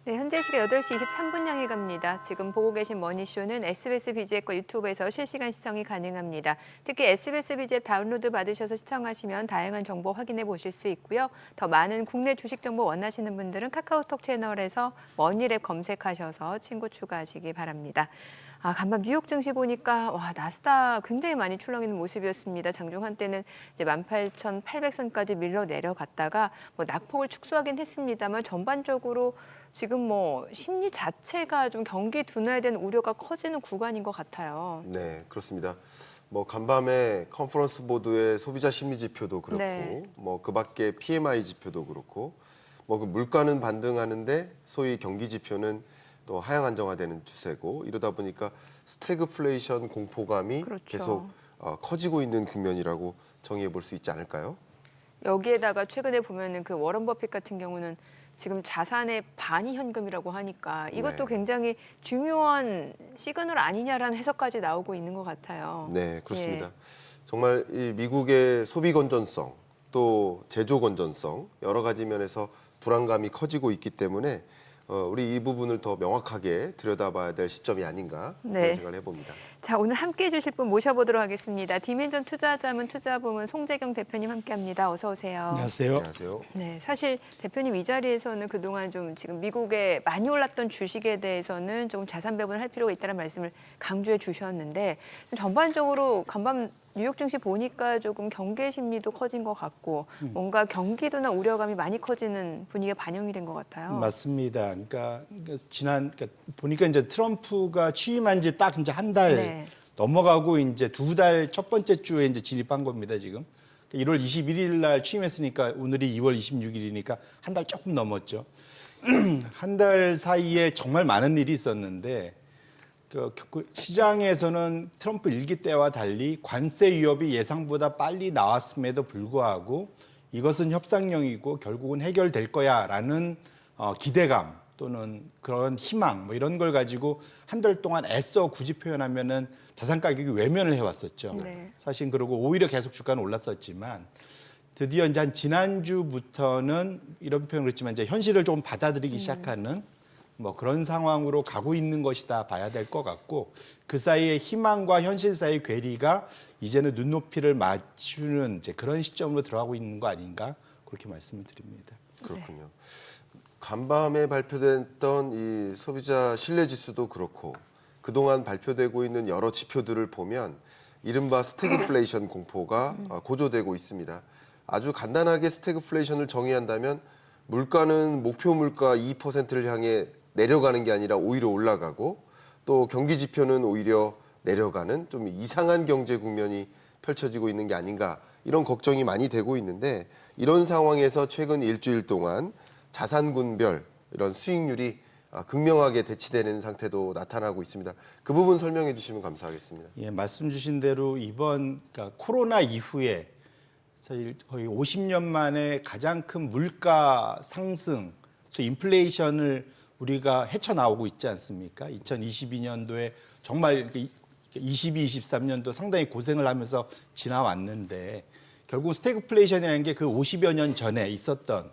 네, 현재 시각 8시 23분 향해 갑니다. 지금 보고 계신 머니쇼는 SBS BG앱과 유튜브에서 실시간 시청이 가능합니다. 특히 SBS BG앱 다운로드 받으셔서 시청하시면 다양한 정보 확인해 보실 수 있고요. 더 많은 국내 주식 정보 원하시는 분들은 카카오톡 채널에서 머니랩 검색하셔서 친구 추가하시기 바랍니다. 간밤 뉴욕 증시 보니까 나스닥 굉장히 많이 출렁이는 모습이었습니다. 장중 한때는 이제 18,800선까지 밀려 내려갔다가 낙폭을 축소하긴 했습니다만 전반적으로 지금 심리 자체가 좀 경기 둔화에 대한 우려가 커지는 구간인 것 같아요. 네, 그렇습니다. 간밤에 컨퍼런스 보드의 소비자 심리 지표도 그렇고, 네. 그 밖에 PMI 지표도 그렇고, 그 물가는 반등하는데 소위 경기 지표는 또 하향 안정화되는 추세고 이러다 보니까 스태그플레이션 공포감이 그렇죠. 계속 커지고 있는 국면이라고 정의해 볼 수 있지 않을까요? 여기에다가 최근에 보면은 그 워런 버핏 같은 경우는 지금 자산의 반이 현금이라고 하니까 이것도 네. 굉장히 중요한 시그널 아니냐라는 해석까지 나오고 있는 것 같아요. 네, 그렇습니다. 예. 정말 이 미국의 소비 건전성 또 제조 건전성 여러 가지 면에서 불안감이 커지고 있기 때문에 우리 이 부분을 더 명확하게 들여다봐야 될 시점이 아닌가 네. 그런 생각을 해봅니다. 자, 오늘 함께해 주실 분 모셔보도록 하겠습니다. 디멘전 투자자문 투자부문 송재경 대표님 함께합니다. 어서 오세요. 안녕하세요. 안녕하세요. 네, 사실 대표님 이 자리에서는 그동안 좀 지금 미국에 많이 올랐던 주식에 대해서는 조금 자산 배분을 할 필요가 있다는 말씀을 강조해 주셨는데 전반적으로 간밤 뉴욕 증시 보니까 조금 경계 심리도 커진 것 같고 뭔가 경기도나 우려감이 많이 커지는 분위기가 반영이 된 것 같아요. 맞습니다. 그러니까 보니까 이제 트럼프가 취임한 지 딱 이제 한 달 네. 넘어가고 이제 두 달 첫 번째 주에 이제 진입한 겁니다, 지금. 1월 21일 날 취임했으니까 오늘이 2월 26일이니까 한 달 조금 넘었죠. 한 달 사이에 정말 많은 일이 있었는데 시장에서는 트럼프 일기 때와 달리 관세 위협이 예상보다 빨리 나왔음에도 불구하고 이것은 협상용이고 결국은 해결될 거야라는 기대감 또는 그런 희망 이런 걸 가지고 한 달 동안 애써 굳이 표현하면은 자산 가격이 외면을 해왔었죠. 네. 사실 그러고 오히려 계속 주가는 올랐었지만 드디어 이제 한 지난주부터는 이런 표현을 했지만 이제 현실을 조금 받아들이기 시작하는 그런 상황으로 가고 있는 것이다 봐야 될 것 같고 그 사이에 희망과 현실 사이의 괴리가 이제는 눈높이를 맞추는 이제 그런 시점으로 들어가고 있는 거 아닌가 그렇게 말씀을 드립니다. 그렇군요. 간밤에 발표됐던 이 소비자 신뢰지수도 그렇고 그동안 발표되고 있는 여러 지표들을 보면 이른바 스태그플레이션 공포가 고조되고 있습니다. 아주 간단하게 스태그플레이션을 정의한다면 물가는 목표 물가 2%를 향해 내려가는 게 아니라 오히려 올라가고 또 경기 지표는 오히려 내려가는 좀 이상한 경제 국면이 펼쳐지고 있는 게 아닌가 이런 걱정이 많이 되고 있는데 이런 상황에서 최근 일주일 동안 자산군별 이런 수익률이 극명하게 대치되는 상태도 나타나고 있습니다. 그 부분 설명해 주시면 감사하겠습니다. 예, 말씀 주신 대로 그러니까 코로나 이후에 사실 거의 50년 만에 가장 큰 물가 상승, 인플레이션을 우리가 헤쳐나오고 있지 않습니까? 2022년도에 정말 22, 23년도 상당히 고생을 하면서 지나왔는데 결국 스태그플레이션이라는 게 그 50여 년 전에 있었던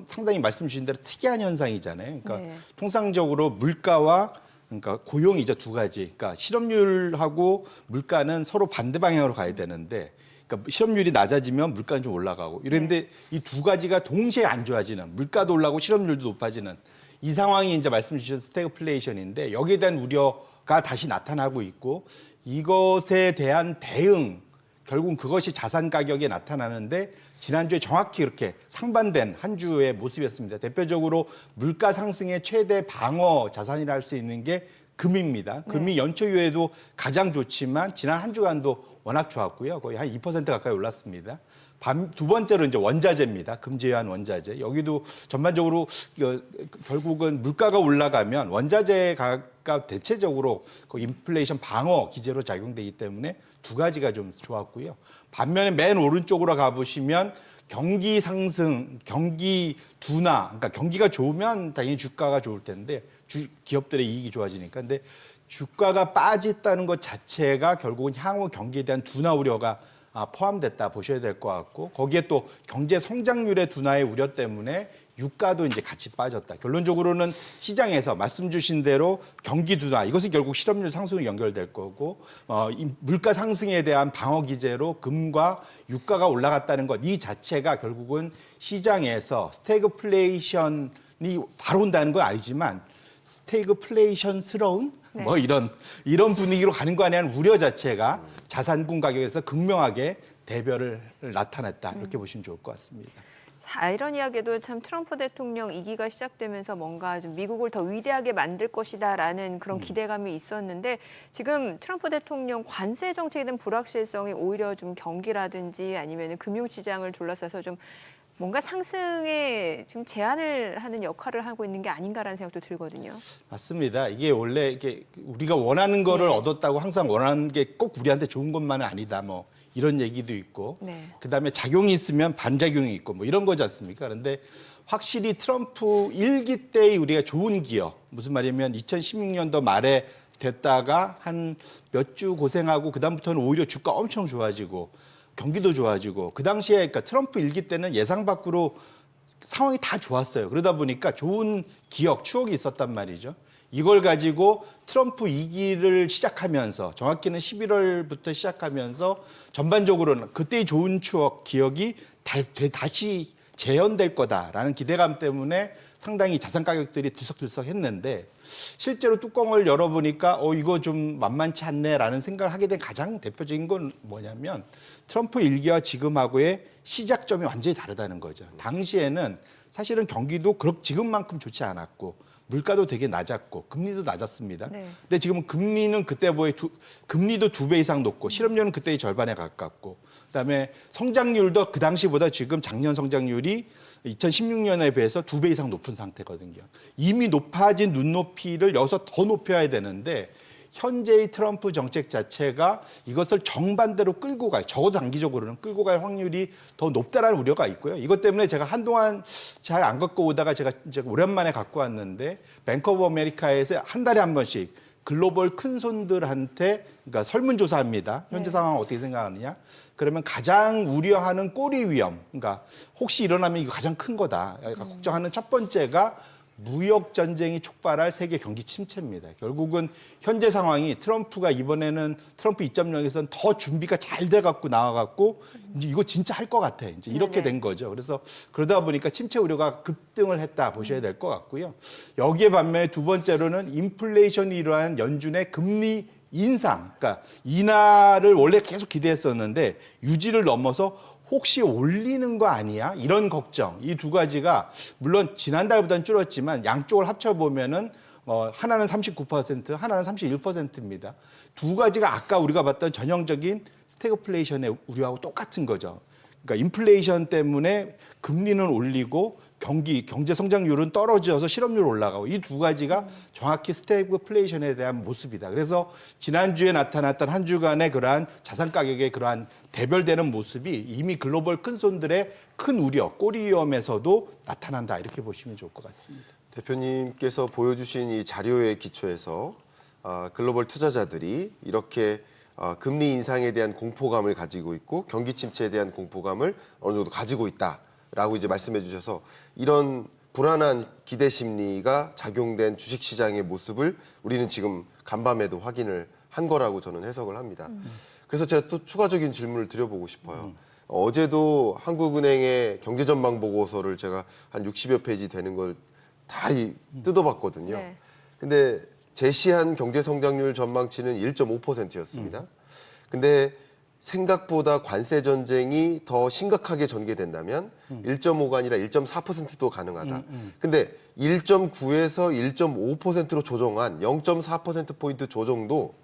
상당히 말씀 주신 대로 특이한 현상이잖아요. 그러니까 네. 통상적으로 물가와 그러니까 고용이죠, 두 가지. 그러니까 실업률하고 물가는 서로 반대 방향으로 가야 되는데 그러니까 실업률이 낮아지면 물가는 좀 올라가고 이랬는데 이 두 가지가 동시에 안 좋아지는 물가도 올라가고 실업률도 높아지는 이 상황이 이제 말씀 주신 스태그플레이션인데 여기에 대한 우려가 다시 나타나고 있고 이것에 대한 대응 결국은 그것이 자산 가격에 나타나는데 지난주에 정확히 이렇게 상반된 한 주의 모습이었습니다. 대표적으로 물가 상승의 최대 방어 자산이라 할 수 있는 게 금입니다. 금이 연초 이후에도 가장 좋지만 지난 한 주간도 워낙 좋았고요. 거의 한 2% 가까이 올랐습니다. 두 번째로 이제 원자재입니다. 금 제외한 원자재. 여기도 전반적으로 결국은 물가가 올라가면 원자재가 대체적으로 그 인플레이션 방어 기제로 작용되기 때문에 두 가지가 좀 좋았고요. 반면에 맨 오른쪽으로 가보시면 경기 상승, 경기 둔화, 그러니까 경기가 좋으면 당연히 주가가 좋을 텐데 기업들의 이익이 좋아지니까. 근데 주가가 빠졌다는 것 자체가 결국은 향후 경기에 대한 둔화 우려가 포함됐다 보셔야 될 것 같고 거기에 또 경제 성장률의 둔화의 우려 때문에 유가도 이제 같이 빠졌다. 결론적으로는 시장에서 말씀 주신 대로 경기 둔화 이것은 결국 실업률 상승이 연결될 거고 이 물가 상승에 대한 방어 기제로 금과 유가가 올라갔다는 것 이 자체가 결국은 시장에서 스태그플레이션이 바로 온다는 건 아니지만 스태그플레이션스러운 뭐 이런 분위기로 가는 거 아니냐는 우려 자체가 자산군 가격에서 극명하게 대별을 나타냈다 이렇게 보시면 좋을 것 같습니다. 아이러니하게도 참 트럼프 대통령 2기가 시작되면서 뭔가 좀 미국을 더 위대하게 만들 것이다라는 그런 기대감이 있었는데 지금 트럼프 대통령 관세 정책에 대한 불확실성이 오히려 좀 경기라든지 아니면 금융시장을 둘러싸서 좀 뭔가 상승에 지금 제한을 하는 역할을 하고 있는 게 아닌가라는 생각도 들거든요. 맞습니다. 이게 원래 이게 우리가 원하는 거를 네. 얻었다고 항상 원하는 게 꼭 우리한테 좋은 것만은 아니다. 뭐 이런 얘기도 있고, 네. 그다음에 작용이 있으면 반작용이 있고 뭐 이런 거지 않습니까? 그런데 확실히 트럼프 1기 때의 우리가 좋은 기억, 무슨 말이냐면 2016년도 말에 됐다가 한 몇 주 고생하고 그다음부터는 오히려 주가 엄청 좋아지고 경기도 좋아지고 그 당시에 그러니까 트럼프 1기 때는 예상 밖으로 상황이 다 좋았어요. 그러다 보니까 좋은 기억, 추억이 있었단 말이죠. 이걸 가지고 트럼프 2기를 시작하면서 정확히는 11월부터 시작하면서 전반적으로는 그때의 좋은 추억, 기억이 다시 재현될 거다라는 기대감 때문에 상당히 자산 가격들이 들썩들썩했는데 실제로 뚜껑을 열어보니까 이거 좀 만만치 않네라는 생각을 하게 된 가장 대표적인 건 뭐냐면 트럼프 1기와 지금하고의 시작점이 완전히 다르다는 거죠. 당시에는 사실은 경기도 지금만큼 좋지 않았고 물가도 되게 낮았고 금리도 낮았습니다. 네. 근데 지금은 금리는 그때보다 금리도 2배 이상 높고 실업률은 그때의 절반에 가깝고 그다음에 성장률도 그 당시보다 지금 작년 성장률이 2016년에 비해서 2배 이상 높은 상태거든요. 이미 높아진 눈높이를 여기서 더 높여야 되는데 현재의 트럼프 정책 자체가 이것을 정반대로 끌고 적어도 단기적으로는 끌고 갈 확률이 더 높다라는 우려가 있고요. 이것 때문에 제가 한동안 잘 안 갖고 오다가 제가 오랜만에 갖고 왔는데 뱅크 오브 아메리카에서 한 달에 한 번씩 글로벌 큰손들한테 그러니까 설문조사합니다. 현재 상황 어떻게 생각하느냐. 그러면 가장 우려하는 꼬리 위험, 그러니까 혹시 일어나면 이거 가장 큰 거다. 그러니까 걱정하는 첫 번째가 무역 전쟁이 촉발할 세계 경기 침체입니다. 결국은 현재 상황이 트럼프가 이번에는 트럼프 2.0에서는 더 준비가 잘 돼갖고 나와갖고 이제 이거 진짜 할 것 같아. 이제 이렇게 된 거죠. 그래서 그러다 보니까 침체 우려가 급등을 했다 보셔야 될 것 같고요. 여기에 반면에 두 번째로는 인플레이션이 일어난 연준의 금리 인상, 그러니까 인하를 원래 계속 기대했었는데 유지를 넘어서 혹시 올리는 거 아니야? 이런 걱정. 이 두 가지가 물론 지난달보다는 줄었지만 양쪽을 합쳐보면은 하나는 39%, 하나는 31%입니다. 두 가지가 아까 우리가 봤던 전형적인 스태그플레이션의 우려하고 똑같은 거죠. 그러니까 인플레이션 때문에 금리는 올리고 경제 성장률은 떨어져서 실업률 올라가고 이 두 가지가 정확히 스태그플레이션에 대한 모습이다. 그래서 지난주에 나타났던 한 주간의 그러한 자산 가격의 그러한 대별되는 모습이 이미 글로벌 큰손들의 큰 우려, 꼬리 위험에서도 나타난다. 이렇게 보시면 좋을 것 같습니다. 대표님께서 보여주신 이 자료에 기초해서 글로벌 투자자들이 이렇게 금리 인상에 대한 공포감을 가지고 있고 경기 침체에 대한 공포감을 어느 정도 가지고 있다라고 이제 말씀해 주셔서 이런 불안한 기대 심리가 작용된 주식시장의 모습을 우리는 지금 간밤에도 확인을 한 거라고 저는 해석을 합니다. 그래서 제가 또 추가적인 질문을 드려보고 싶어요. 어제도 한국은행의 경제전망 보고서를 제가 한 60여 페이지 되는 걸 다 뜯어봤거든요. 네. 근데 제시한 경제 성장률 전망치는 1.5%였습니다. 근데 생각보다 관세 전쟁이 더 심각하게 전개된다면 1.5가 아니라 1.4%도 가능하다. 근데 1.9에서 1.5%로 조정한 0.4%포인트 조정도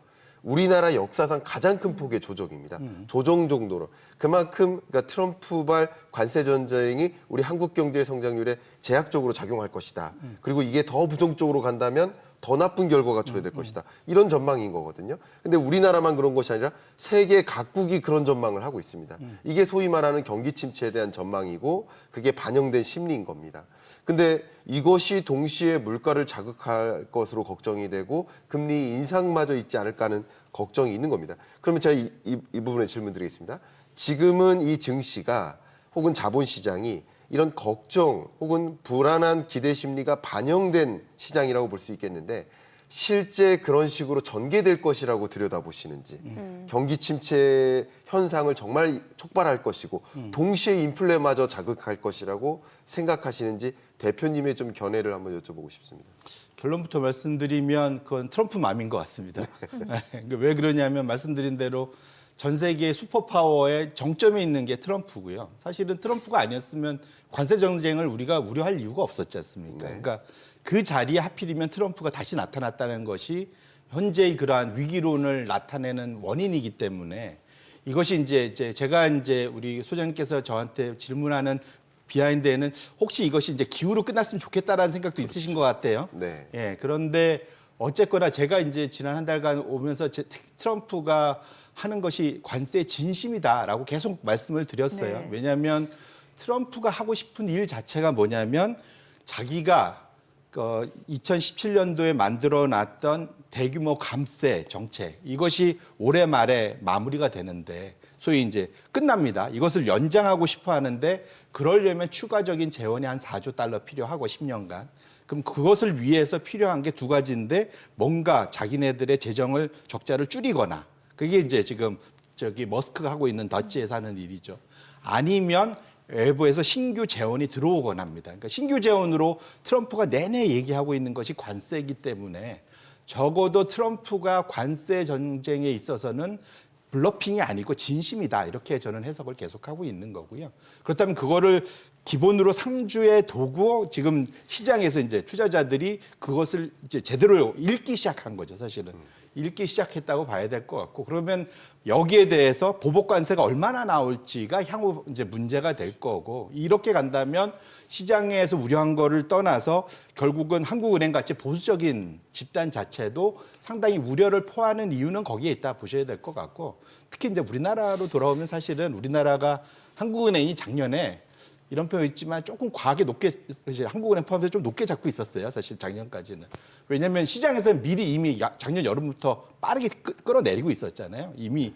우리나라 역사상 가장 큰 폭의 조정입니다. 조정 정도로. 그만큼 그러니까 트럼프발 관세 전쟁이 우리 한국 경제의 성장률에 제약적으로 작용할 것이다. 그리고 이게 더 부정적으로 간다면 더 나쁜 결과가 초래될 것이다. 이런 전망인 거거든요. 근데 우리나라만 그런 것이 아니라 세계 각국이 그런 전망을 하고 있습니다. 이게 소위 말하는 경기 침체에 대한 전망이고 그게 반영된 심리인 겁니다. 근데 이것이 동시에 물가를 자극할 것으로 걱정이 되고 금리 인상마저 있지 않을까 하는 걱정이 있는 겁니다. 그러면 제가 이 부분에 질문 드리겠습니다. 지금은 이 증시가 혹은 자본시장이 이런 걱정 혹은 불안한 기대 심리가 반영된 시장이라고 볼 수 있겠는데 실제 그런 식으로 전개될 것이라고 들여다보시는지 경기 침체 현상을 정말 촉발할 것이고 동시에 인플레마저 자극할 것이라고 생각하시는지 대표님의 좀 견해를 한번 여쭤보고 싶습니다. 결론부터 말씀드리면 그건 트럼프 맘인 것 같습니다. 왜 그러냐면 말씀드린 대로 전 세계의 슈퍼파워의 정점에 있는 게 트럼프고요. 사실은 트럼프가 아니었으면 관세 정쟁을 우리가 우려할 이유가 없었지 않습니까? 네. 그러니까 그 자리에 하필이면 트럼프가 다시 나타났다는 것이 현재의 그러한 위기론을 나타내는 원인이기 때문에 이것이 이제 제가 이제 우리 소장님께서 저한테 질문하는 비하인드에는 혹시 이것이 이제 기후로 끝났으면 좋겠다라는 생각도 있으신 것 같아요. 네. 예, 그런데 어쨌거나 제가 이제 지난 한 달간 오면서 트럼프가 하는 것이 관세의 진심이다라고 계속 말씀을 드렸어요. 네. 왜냐하면 트럼프가 하고 싶은 일 자체가 뭐냐면 자기가 2017년도에 만들어놨던 대규모 감세 정책 이것이 올해 말에 마무리가 되는데 소위 이제 끝납니다. 이것을 연장하고 싶어 하는데 그러려면 추가적인 재원이 한 4조 달러 필요하고 10년간. 그럼 그것을 위해서 필요한 게 두 가지인데 뭔가 자기네들의 재정을 적자를 줄이거나 그게 이제 지금 머스크가 하고 있는 더치에서 하는 일이죠. 아니면 외부에서 신규 재원이 들어오거나 합니다. 그러니까 신규 재원으로 트럼프가 내내 얘기하고 있는 것이 관세이기 때문에 적어도 트럼프가 관세 전쟁에 있어서는 블러핑이 아니고 진심이다. 이렇게 저는 해석을 계속하고 있는 거고요. 그렇다면 그거를 기본으로 상주에 두고 지금 시장에서 이제 투자자들이 그것을 이제 제대로 읽기 시작한 거죠, 사실은. 읽기 시작했다고 봐야 될 것 같고 그러면 여기에 대해서 보복 관세가 얼마나 나올지가 향후 이제 문제가 될 거고 이렇게 간다면 시장에서 우려한 거를 떠나서 결국은 한국은행 같이 보수적인 집단 자체도 상당히 우려를 포하는 이유는 거기에 있다 보셔야 될 것 같고 특히 이제 우리나라로 돌아오면 사실은 우리나라가 한국은행이 작년에 이런 표현 있지만 조금 과하게 높게 사실 한국은행 포함해서 좀 높게 잡고 있었어요. 사실 작년까지는. 왜냐하면 시장에서는 미리 이미 작년 여름부터 빠르게 끌어내리고 있었잖아요. 이미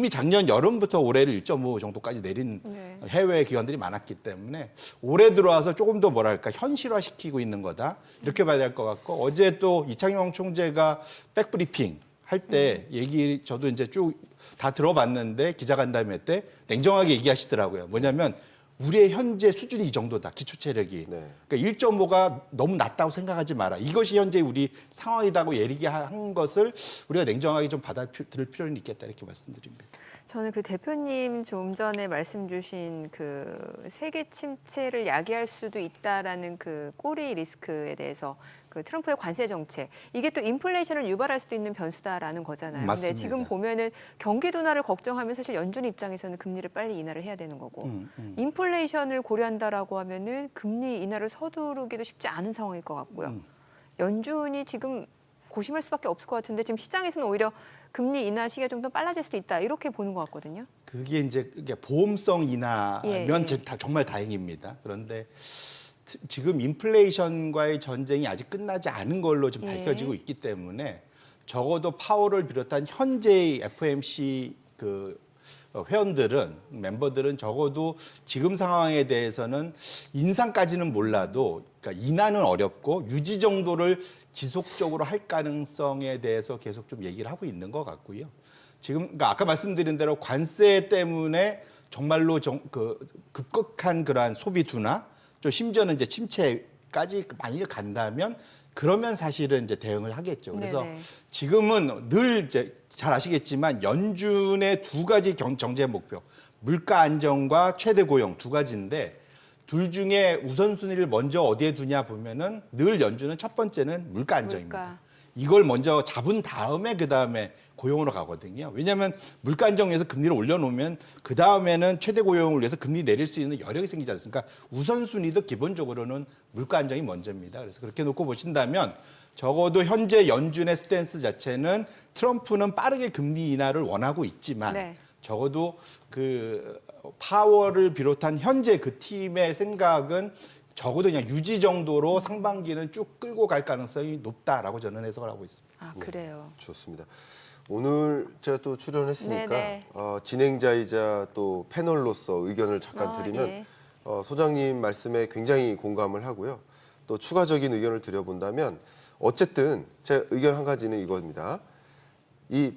작년 여름부터 올해를 1.5 정도까지 내린 네. 해외 기관들이 많았기 때문에 올해 들어와서 조금 더 뭐랄까 현실화시키고 있는 거다. 이렇게 봐야 될 것 같고 어제 또 이창용 총재가 백브리핑 할 때 얘기 저도 이제 쭉 다 들어봤는데 기자간담회 때 냉정하게 얘기하시더라고요. 뭐냐면 우리의 현재 수준이 이 정도다. 기초 체력이. 네. 그러니까 1.5가 너무 낮다고 생각하지 마라. 이것이 현재 우리 상황이다고 얘기한 것을 우리가 냉정하게 좀 받아들일 필요는 있겠다. 이렇게 말씀드립니다. 저는 그 대표님 좀 전에 말씀 주신 그 세계 침체를 야기할 수도 있다라는 그 꼬리 리스크에 대해서 그 트럼프의 관세 정책 이게 또 인플레이션을 유발할 수도 있는 변수다라는 거잖아요. 맞습니다. 근데 지금 보면은 경기 둔화를 걱정하면 사실 연준 입장에서는 금리를 빨리 인하를 해야 되는 거고 인플레이션을 고려한다라고 하면은 금리 인하를 서두르기도 쉽지 않은 상황일 것 같고요. 연준이 지금 고심할 수밖에 없을 것 같은데 지금 시장에서는 오히려 금리 인하 시기가 좀 더 빨라질 수도 있다 이렇게 보는 것 같거든요. 그게 이제 보험성 인하면 예. 정말 다행입니다. 그런데 지금 인플레이션과의 전쟁이 아직 끝나지 않은 걸로 좀 예. 밝혀지고 있기 때문에 적어도 파월을 비롯한 현재의 FOMC 회원들은 멤버들은 적어도 지금 상황에 대해서는 인상까지는 몰라도 그러니까 인하는 어렵고 유지 정도를 지속적으로 할 가능성에 대해서 계속 좀 얘기를 하고 있는 것 같고요. 지금 그러니까 아까 말씀드린 대로 관세 때문에 정말로 급격한 그러한 소비 둔화, 좀 심지어는 이제 침체까지 만일 간다면 그러면 사실은 이제 대응을 하겠죠. 그래서 네네. 지금은 늘 이제 잘 아시겠지만 연준의 두 가지 정책 목표, 물가 안정과 최대 고용 두 가지인데 둘 중에 우선순위를 먼저 어디에 두냐 보면은 늘 연준은 첫 번째는 물가 안정입니다. 물가. 이걸 먼저 잡은 다음에 그다음에 고용으로 가거든요. 왜냐하면 물가 안정 위해서 금리를 올려놓으면 그다음에는 최대 고용을 위해서 금리 내릴 수 있는 여력이 생기지 않습니까? 우선순위도 기본적으로는 물가 안정이 먼저입니다. 그래서 그렇게 놓고 보신다면 적어도 현재 연준의 스탠스 자체는 트럼프는 빠르게 금리 인하를 원하고 있지만 네. 적어도 그 파월을 비롯한 현재 그 팀의 생각은 적어도 그냥 유지 정도로 상반기는 쭉 끌고 갈 가능성이 높다라고 저는 해석을 하고 있습니다. 아 그래요. 좋습니다. 오늘 제가 또 출연했으니까 네네. 진행자이자 또 패널로서 의견을 잠깐 드리면 예. 소장님 말씀에 굉장히 공감을 하고요. 또 추가적인 의견을 드려본다면 어쨌든 제 의견 한 가지는 이겁니다. 이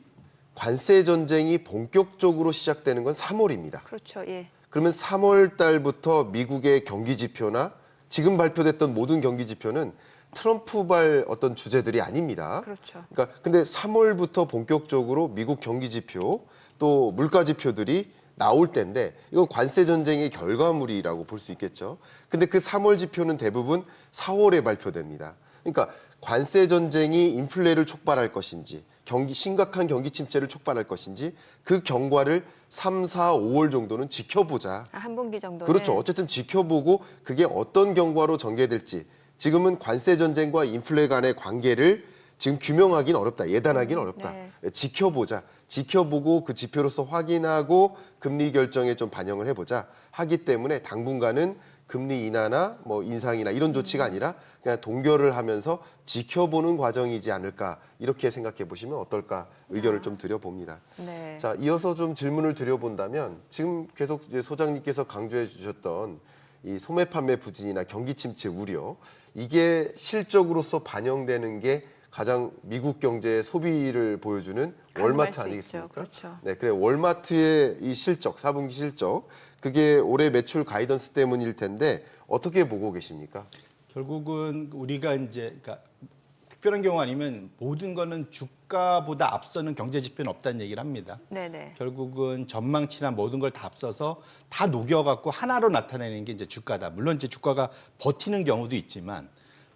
관세 전쟁이 본격적으로 시작되는 건 3월입니다. 그렇죠. 예. 그러면 3월 달부터 미국의 경기 지표나 지금 발표됐던 모든 경기 지표는 트럼프발 어떤 주제들이 아닙니다. 그렇죠. 그러니까 근데 3월부터 본격적으로 미국 경기 지표 또 물가 지표들이 나올 때인데 이건 관세 전쟁의 결과물이라고 볼 수 있겠죠. 근데 그 3월 지표는 대부분 4월에 발표됩니다. 그러니까 관세 전쟁이 인플레를 촉발할 것인지 심각한 경기 침체를 촉발할 것인지 그 경과를 3, 4, 5월 정도는 지켜보자. 한 분기 정도. 그렇죠. 어쨌든 지켜보고 그게 어떤 경과로 전개될지 지금은 관세 전쟁과 인플레 간의 관계를 지금 규명하기는 어렵다. 예단하기는 어렵다. 네. 지켜보자. 지켜보고 그 지표로서 확인하고 금리 결정에 좀 반영을 해보자 하기 때문에 당분간은 금리 인하나 뭐 인상이나 이런 조치가 아니라 그냥 동결을 하면서 지켜보는 과정이지 않을까 이렇게 생각해 보시면 어떨까 의견을 좀 드려봅니다. 네. 자, 이어서 좀 질문을 드려본다면 지금 계속 이제 소장님께서 강조해 주셨던 이 소매 판매 부진이나 경기 침체 우려 이게 실적으로서 반영되는 게 가장 미국 경제의 소비를 보여주는 월마트 수 아니겠습니까? 있죠. 그렇죠. 네, 그래 월마트의 이 실적, 4분기 실적 그게 올해 매출 가이던스 때문일 텐데 어떻게 보고 계십니까? 결국은 우리가 이제 그러니까 특별한 경우 아니면 모든 거는 주가보다 앞서는 경제 지표는 없다는 얘기를 합니다. 네네. 결국은 전망치나 모든 걸 다 앞서서 다 녹여갖고 하나로 나타내는 게 이제 주가다. 물론 이제 주가가 버티는 경우도 있지만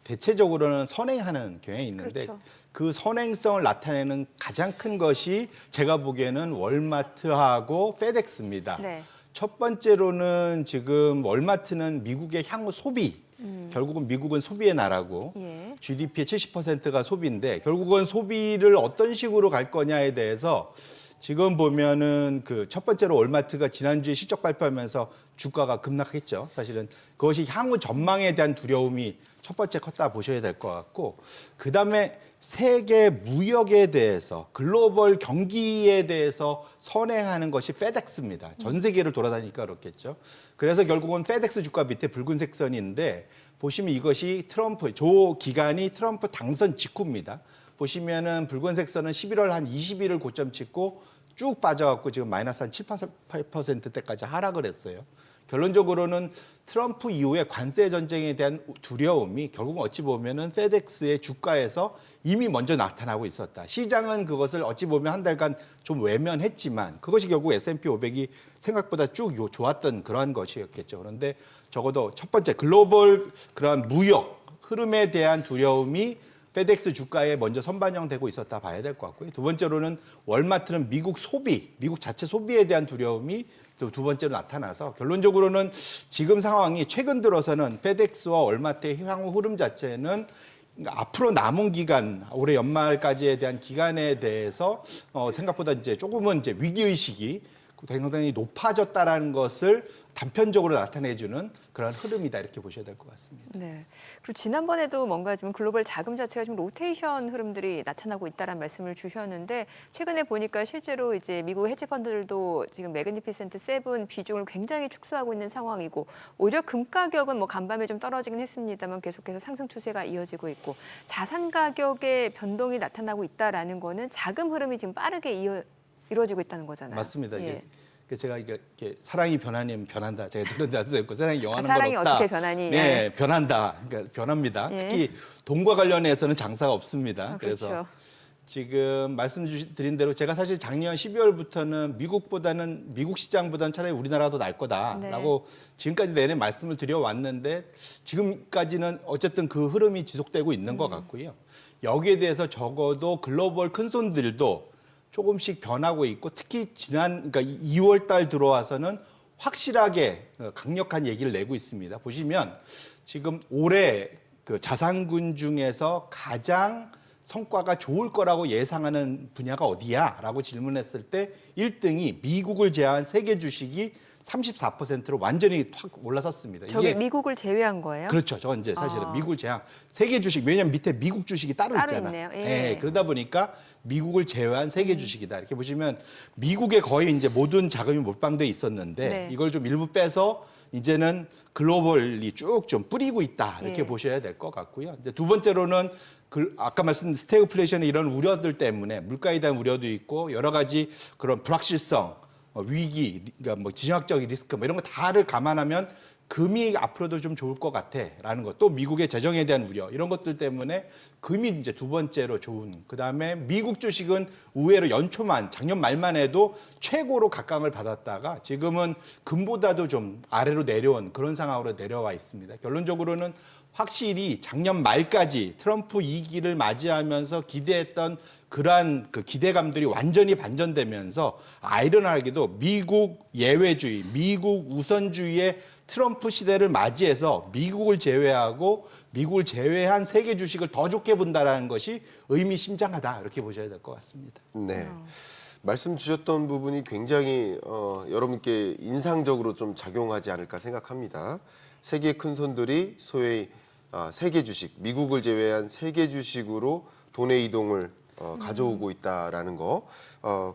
대체적으로는 선행하는 경향이 있는데 그렇죠. 그 선행성을 나타내는 가장 큰 것이 제가 보기에는 월마트하고 페덱스입니다. 네. 첫 번째로는 지금 월마트는 미국의 향후 소비, 결국은 미국은 소비의 나라고 예. GDP의 70%가 소비인데 결국은 소비를 어떤 식으로 갈 거냐에 대해서 지금 보면은 그 첫 번째로 월마트가 지난주에 실적 발표하면서 주가가 급락했죠. 사실은 그것이 향후 전망에 대한 두려움이 첫 번째 컸다 보셔야 될 것 같고 그다음에 세계 무역에 대해서 글로벌 경기에 대해서 선행하는 것이 페덱스입니다. 전 세계를 돌아다니니까 그렇겠죠. 그래서 결국은 페덱스 주가 밑에 붉은색 선인데 보시면 이것이 트럼프 조 기간이 트럼프 당선 직후입니다. 보시면은 붉은색 선은 11월 한 20일을 고점 찍고 쭉 빠져갖고 지금 마이너스 한 7, 8%대까지 하락을 했어요. 결론적으로는 트럼프 이후에 관세 전쟁에 대한 두려움이 결국 어찌 보면은 페덱스의 주가에서 이미 먼저 나타나고 있었다. 시장은 그것을 어찌 보면 한 달간 좀 외면했지만 그것이 결국 S&P 500이 생각보다 쭉 좋았던 그러한 것이었겠죠. 그런데 적어도 첫 번째 글로벌 그러한 무역 흐름에 대한 두려움이 페덱스 주가에 먼저 선반영되고 있었다 봐야 될 것 같고요. 두 번째로는 월마트는 미국 소비, 미국 자체 소비에 대한 두려움이 또 두 번째로 나타나서 결론적으로는 지금 상황이 최근 들어서는 페덱스와 월마트의 향후 흐름 자체는 앞으로 남은 기간, 올해 연말까지에 대한 기간에 대해서 생각보다 이제 조금은 이제 위기의식이 굉장히 높아졌다라는 것을 단편적으로 나타내주는 그런 흐름이다 이렇게 보셔야 될 것 같습니다. 네. 그리고 지난번에도 뭔가 좀 글로벌 자금 자체가 좀 로테이션 흐름들이 나타나고 있다는 말씀을 주셨는데 최근에 보니까 실제로 이제 미국 해치 펀드들도 지금 매그니피센트 7 비중을 굉장히 축소하고 있는 상황이고 오히려 금 가격은 뭐 간밤에 좀 떨어지긴 했습니다만 계속해서 상승 추세가 이어지고 있고 자산 가격의 변동이 나타나고 있다라는 거는 자금 흐름이 지금 빠르게 이루어지고 있다는 거잖아요. 맞습니다. 예. 이제 제가 이렇게 사랑이 변하면 변한다. 제가 그런 데도 있고 사랑이 영하는 건 사랑이 없다. 어떻게 변하니? 네, 예. 변한다. 그러니까 변합니다. 예. 특히 돈과 관련해서는 장사가 없습니다. 그렇죠. 그래서 지금 말씀드린 대로 제가 사실 작년 12월부터는 미국 시장보다는 차라리 우리나라가 더 나을 거다라고 지금까지 내내 말씀을 드려왔는데 지금까지는 어쨌든 그 흐름이 지속되고 있는 것 같고요. 여기에 대해서 적어도 글로벌 큰손들도 조금씩 변하고 있고 특히 그러니까 2월 달 들어와서는 확실하게 강력한 얘기를 내고 있습니다. 보시면 지금 올해 그 자산군 중에서 가장 성과가 좋을 거라고 예상하는 분야가 어디야? 라고 질문했을 때 1등이 미국을 제외한 세계 주식이 34%로 완전히 확 올라섰습니다. 저게 미국을 제외한 거예요? 그렇죠. 저건 이제 사실은 미국을 제외한 세계 주식, 왜냐하면 밑에 미국 주식이 따로 있잖아요. 있네요. 예, 그러다 보니까 미국을 제외한 세계 주식이다. 이렇게 보시면 미국에 거의 이제 모든 자금이 몰빵돼 있었는데 네. 이걸 좀 일부 빼서 이제는 글로벌리 쭉 좀 뿌리고 있다. 이렇게 예. 보셔야 될 것 같고요. 이제 두 번째로는 아까 말씀드린 스태그플레이션의 이런 우려들 때문에 물가에 대한 우려도 있고 여러 가지 그런 불확실성, 위기, 그러니까 뭐 지정학적 리스크 뭐 이런 거 다를 감안하면 금이 앞으로도 좀 좋을 것 같아라는 것, 또 미국의 재정에 대한 우려 이런 것들 때문에 금이 이제 두 번째로 좋은. 그다음에 미국 주식은 의외로 연초만 작년 말만 해도 최고로 각광을 받았다가 지금은 금보다도 좀 아래로 내려온 그런 상황으로 내려와 있습니다. 결론적으로는 확실히 작년 말까지 트럼프 2기를 맞이하면서 기대했던 그러한 그 기대감들이 완전히 반전되면서 아이러니하게도 미국 예외주의, 미국 우선주의의 트럼프 시대를 맞이해서 미국을 제외하고 미국을 제외한 세계 주식을 더 좋게 본다라는 것이 의미심장하다 이렇게 보셔야 될 것 같습니다. 네. 말씀 주셨던 부분이 굉장히 여러분께 인상적으로 좀 작용하지 않을까 생각합니다. 세계 큰 손들이 소위 세계 주식, 미국을 제외한 세계 주식으로 돈의 이동을 가져오고 있다라는 거.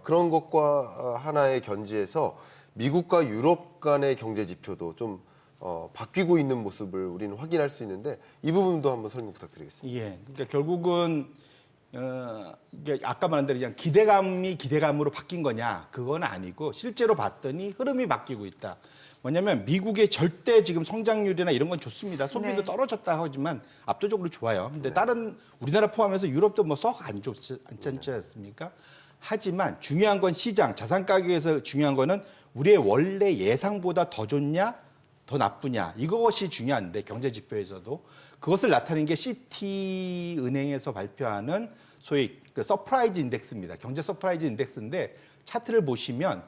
그런 것과 하나의 견지에서 미국과 유럽 간의 경제 지표도 좀 바뀌고 있는 모습을 우리는 확인할 수 있는데 이 부분도 한번 설명 부탁드리겠습니다. 예, 그러니까 결국은 이게 아까 말한 대로 그냥 기대감이 기대감으로 바뀐 거냐 그건 아니고 실제로 봤더니 흐름이 바뀌고 있다. 뭐냐면 미국의 절대 지금 성장률이나 이런 건 좋습니다. 소비도 네. 떨어졌다 하지만 압도적으로 좋아요. 근데 다른 우리나라 포함해서 유럽도 뭐 썩 안 좋지 않습니까? 하지만 중요한 건 시장, 자산 가격에서 중요한 거는 우리의 원래 예상보다 더 좋냐, 더 나쁘냐 이것이 중요한데 경제 지표에서도 그것을 나타내는 게 시티은행에서 발표하는 소위 그 서프라이즈 인덱스입니다. 경제 서프라이즈 인덱스인데 차트를 보시면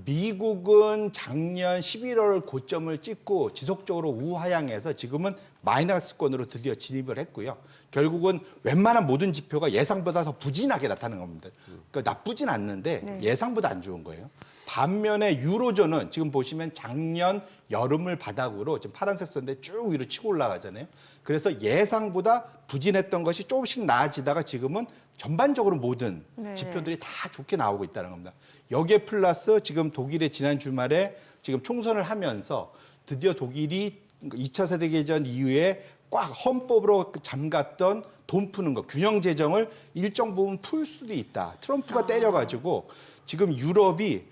미국은 작년 11월 고점을 찍고 지속적으로 우하향해서 지금은 마이너스권으로 드디어 진입을 했고요. 결국은 웬만한 모든 지표가 예상보다 더 부진하게 나타나는 겁니다. 그러니까 나쁘진 않는데 네. 예상보다 안 좋은 거예요. 반면에 유로존은 지금 보시면 작년 여름을 바닥으로 지금 파란색 선인데 쭉 위로 치고 올라가잖아요. 그래서 예상보다 부진했던 것이 조금씩 나아지다가 지금은 전반적으로 모든 네. 지표들이 다 좋게 나오고 있다는 겁니다. 여기에 플러스 지금 독일의 지난 주말에 지금 총선을 하면서 드디어 독일이 2차 세계대전 이후에 꽉 헌법으로 잠갔던 돈 푸는 거, 균형 재정을 일정 부분 풀 수도 있다. 트럼프가 때려가지고 지금 유럽이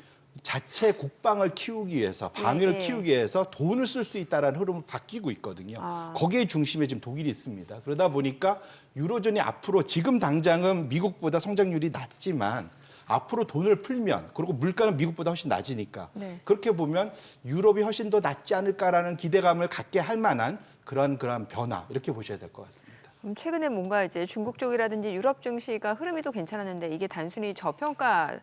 자체 국방을 키우기 위해서 방위를 네. 키우기 위해서 돈을 쓸 수 있다라는 흐름을 바뀌고 있거든요. 거기에 중심에 지금 독일이 있습니다. 그러다 보니까 유로존이 앞으로 지금 당장은 미국보다 성장률이 낮지만 앞으로 돈을 풀면 그리고 물가는 미국보다 훨씬 낮으니까 네. 그렇게 보면 유럽이 훨씬 더 낫지 않을까라는 기대감을 갖게 할 만한 그런 변화 이렇게 보셔야 될 것 같습니다. 최근에 뭔가 이제 중국 쪽이라든지 유럽 증시가 흐름이 또 괜찮았는데 이게 단순히 저평가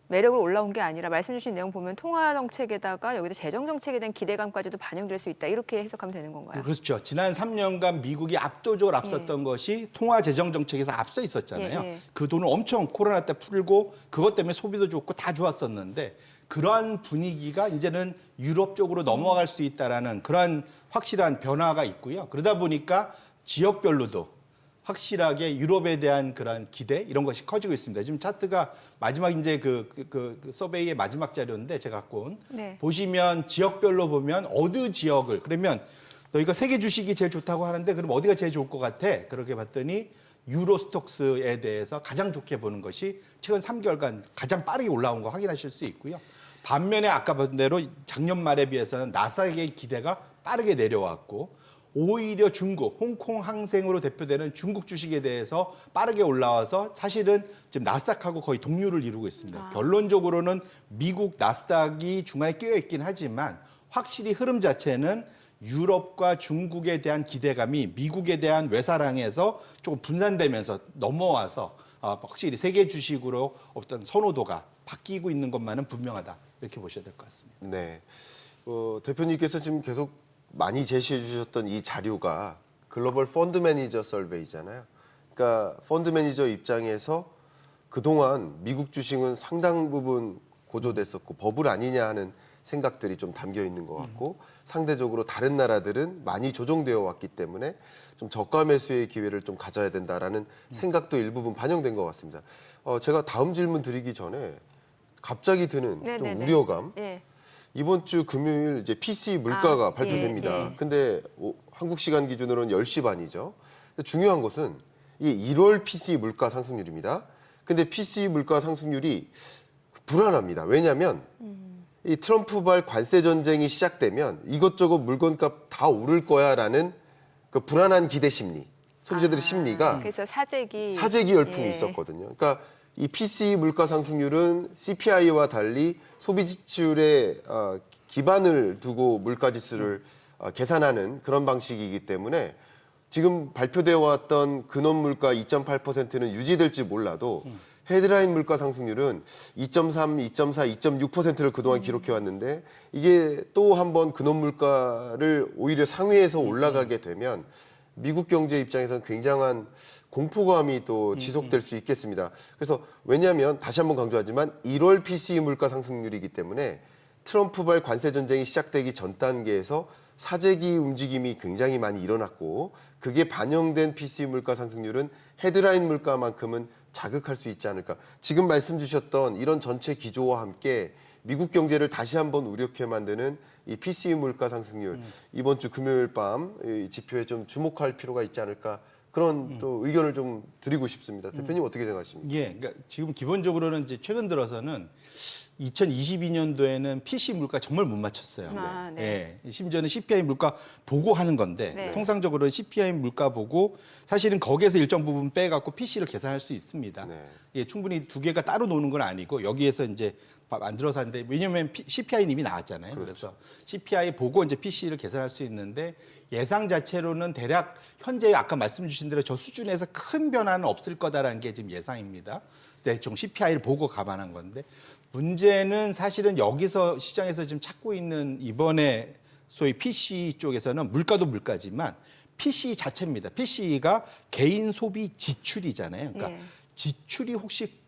매력으로 올라온 게 아니라 말씀 주신 내용 보면 통화 정책에다가 여기다 재정 정책에 대한 기대감까지도 반영될 수 있다. 이렇게 해석하면 되는 건가요? 그렇죠. 지난 3년간 미국이 압도적으로 앞섰던 것이 통화 재정 정책에서 앞서 있었잖아요. 예. 그 돈을 엄청 코로나 때 풀고 그것 때문에 소비도 좋고 다 좋았었는데 그러한 분위기가 이제는 유럽 쪽으로 넘어갈 수 있다라는 그러한 확실한 변화가 있고요. 그러다 보니까 지역별로도 확실하게 유럽에 대한 그런 기대 이런 것이 커지고 있습니다. 지금 차트가 마지막 이제 그 서베이의 마지막 자료인데 제가 갖고 온 네. 보시면 지역별로 보면 어느 지역을 그러면 너희가 세계 주식이 제일 좋다고 하는데 그럼 어디가 제일 좋을 것 같아? 그렇게 봤더니 유로스톡스에 대해서 가장 좋게 보는 것이 최근 3개월간 가장 빠르게 올라온 거 확인하실 수 있고요. 반면에 아까 본 대로 작년 말에 비해서는 나스닥의 기대가 빠르게 내려왔고 오히려 중국, 홍콩 항생으로 대표되는 중국 주식에 대해서 빠르게 올라와서 사실은 지금 나스닥하고 거의 동률을 이루고 있습니다. 결론적으로는 미국 나스닥이 중간에 끼어 있긴 하지만 확실히 흐름 자체는 유럽과 중국에 대한 기대감이 미국에 대한 외사랑에서 조금 분산되면서 넘어와서 확실히 세계 주식으로 어떤 선호도가 바뀌고 있는 것만은 분명하다. 이렇게 보셔야 될 것 같습니다. 네. 대표님께서 지금 계속 많이 제시해 주셨던 이 자료가 글로벌 펀드 매니저 설베이잖아요. 그러니까 펀드 매니저 입장에서 그동안 미국 주식은 상당 부분 고조됐었고 버블 아니냐 하는 생각들이 좀 담겨 있는 것 같고 상대적으로 다른 나라들은 많이 조정되어 왔기 때문에 좀 저가 매수의 기회를 좀 가져야 된다라는 생각도 일부분 반영된 것 같습니다. 제가 다음 질문 드리기 전에 갑자기 드는 좀 네네네. 우려감. 예. 이번 주 금요일 이제 PC 물가가 발표됩니다. 예. 근데 한국 시간 기준으로는 10시 반이죠. 근데 중요한 것은 이 1월 PC 물가 상승률입니다. 근데 PC 물가 상승률이 불안합니다. 왜냐하면 이 트럼프발 관세 전쟁이 시작되면 이것저것 물건값 다 오를 거야라는 그 불안한 기대 심리, 소비자들의 심리가 그래서 사재기 열풍이 예. 있었거든요. 그러니까 이 PC 물가 상승률은 CPI와 달리 소비 지출에 기반을 두고 물가 지수를 계산하는 그런 방식이기 때문에 지금 발표되어 왔던 근원 물가 2.8%는 유지될지 몰라도 헤드라인 물가 상승률은 2.3, 2.4, 2.6%를 그동안 기록해 왔는데 이게 또 한 번 근원 물가를 오히려 상회해서 올라가게 되면 미국 경제 입장에서는 굉장한 공포감이 또 지속될 수 있겠습니다. 그래서 왜냐하면 다시 한번 강조하지만 1월 PCE 물가 상승률이기 때문에 트럼프발 관세 전쟁이 시작되기 전 단계에서 사재기 움직임이 굉장히 많이 일어났고 그게 반영된 PCE 물가 상승률은 헤드라인 물가만큼은 자극할 수 있지 않을까. 지금 말씀 주셨던 이런 전체 기조와 함께 미국 경제를 다시 한번 우려케 만드는 이 PCE 물가 상승률 이번 주 금요일 밤 이 지표에 좀 주목할 필요가 있지 않을까. 그런 또 의견을 좀 드리고 싶습니다. 대표님 어떻게 생각하십니까? 예, 그러니까 지금 기본적으로는 이제 최근 들어서는 2022년도에는 PC 물가 정말 못 맞췄어요. 아, 네. 예, 심지어는 CPI 물가 보고 하는 건데 네. 통상적으로는 CPI 물가 보고 사실은 거기에서 일정 부분 빼갖고 PC를 계산할 수 있습니다. 네. 예, 충분히 두 개가 따로 노는 건 아니고 여기에서 이제 만들어서 하는데 왜냐하면 CPI는 이미 나왔잖아요. 그렇죠. 그래서 CPI 보고 이제 PC를 계산할 수 있는데 예상 자체로는 대략 현재 아까 말씀 주신 대로 저 수준에서 큰 변화는 없을 거다라는 게 지금 예상입니다. 대충 CPI를 보고 감안한 건데 문제는 사실은 여기서 시장에서 지금 찾고 있는 이번에 소위 PC 쪽에서는 물가도 물가지만 PC 자체입니다. PC가 개인 소비 지출이잖아요. 그러니까 예. 지출이 혹시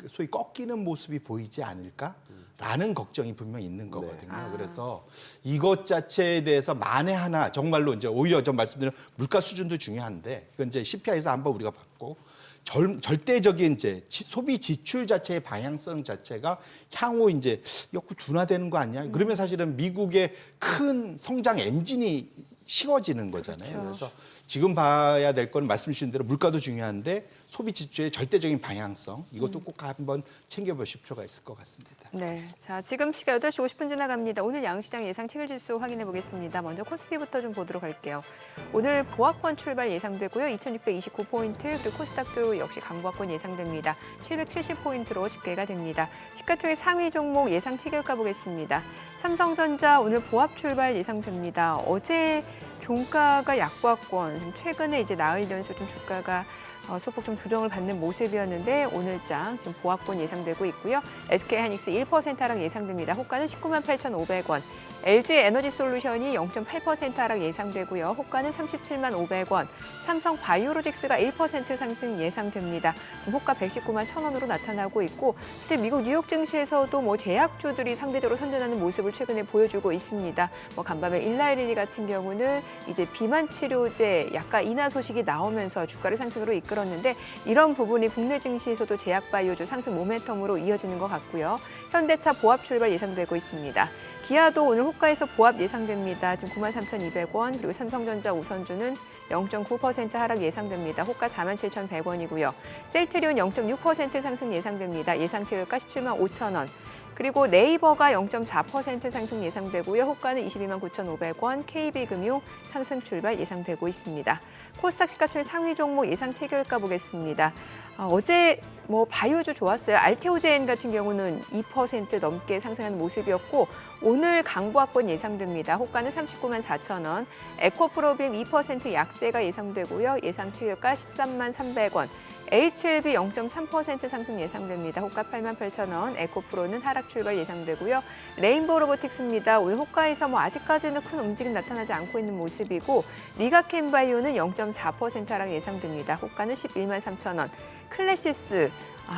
소위 꺾이는 모습이 보이지 않을까라는 걱정이 분명히 있는 거거든요. 아. 그래서 이것 자체에 대해서 만에 하나 정말로 이제 오히려 좀 말씀드린 물가 수준도 중요한데 이건 이제 CPI에서 한번 우리가 봤고 절대적인 이제 소비 지출 자체의 방향성 자체가 향후 이제 역구 둔화되는 거 아니야? 그러면 사실은 미국의 큰 성장 엔진이 식어지는 거잖아요. 그렇죠. 그래서 지금 봐야 될 건 말씀 주신 대로 물가도 중요한데 소비 지출의 절대적인 방향성 이것도 꼭 한번 챙겨보실 필요가 있을 것 같습니다. 네, 자 지금 시각 8시 50분 지나갑니다. 오늘 양시장 예상 체결지수 확인해 보겠습니다. 먼저 코스피부터 좀 보도록 할게요. 오늘 보합권 출발 예상되고요. 2,629포인트 그리고 코스닥도 역시 강보합권 예상됩니다. 770포인트로 집계가 됩니다. 시가총액 상위 종목 예상 체결가 보겠습니다. 삼성전자 오늘 보합 출발 예상됩니다. 어제 종가가 약보합권, 지금 최근에 이제 나흘 연속 좀 주가가 소폭 좀 조정을 받는 모습이었는데 오늘장 지금 보합권 예상되고 있고요. SK하이닉스 1% 하락 예상됩니다. 호가는 19만 8,500원. LG 에너지솔루션이 0.8% 하락 예상되고요. 호가는 37만 500원. 삼성 바이오로직스가 1% 상승 예상됩니다. 지금 호가 119만 1,000원으로 나타나고 있고 사실 미국 뉴욕 증시에서도 뭐 제약주들이 상대적으로 선전하는 모습을 최근에 보여주고 있습니다. 뭐 간밤에 일라이릴리 같은 경우는 이제 비만 치료제 약간 인하 소식이 나오면서 주가를 상승으로 이끌었는데 이런 부분이 국내 증시에서도 제약 바이오주 상승 모멘텀으로 이어지는 것 같고요. 현대차 보합 출발 예상되고 있습니다. 기아도 오늘 호가에서 보합 예상됩니다. 지금 93,200원 그리고 삼성전자 우선주는 0.9% 하락 예상됩니다. 호가 47,100원이고요. 셀트리온 0.6% 상승 예상됩니다. 예상 체결가 17만 5천 원. 그리고 네이버가 0.4% 상승 예상되고요. 호가는 22만 9,500원, KB금융 상승 출발 예상되고 있습니다. 코스닥 시가총액 상위 종목 예상 체결가 보겠습니다. 어제 뭐 바이오주 좋았어요. 알테오젠 같은 경우는 2% 넘게 상승하는 모습이었고 오늘 강보합권 예상됩니다. 호가는 39만 4천 원, 에코프로빔 2% 약세가 예상되고요. 예상 체결가 13만 300원. HLB 0.3% 상승 예상됩니다. 호가 8만 8천 원, 에코프로는 하락 출발 예상되고요. 레인보우 로보틱스입니다. 오늘 호가에서 뭐 아직까지는 큰 움직임 나타나지 않고 있는 모습이고 리가캠바이오는 0.4% 하락 예상됩니다. 호가는 11만 3천 원. 클래시스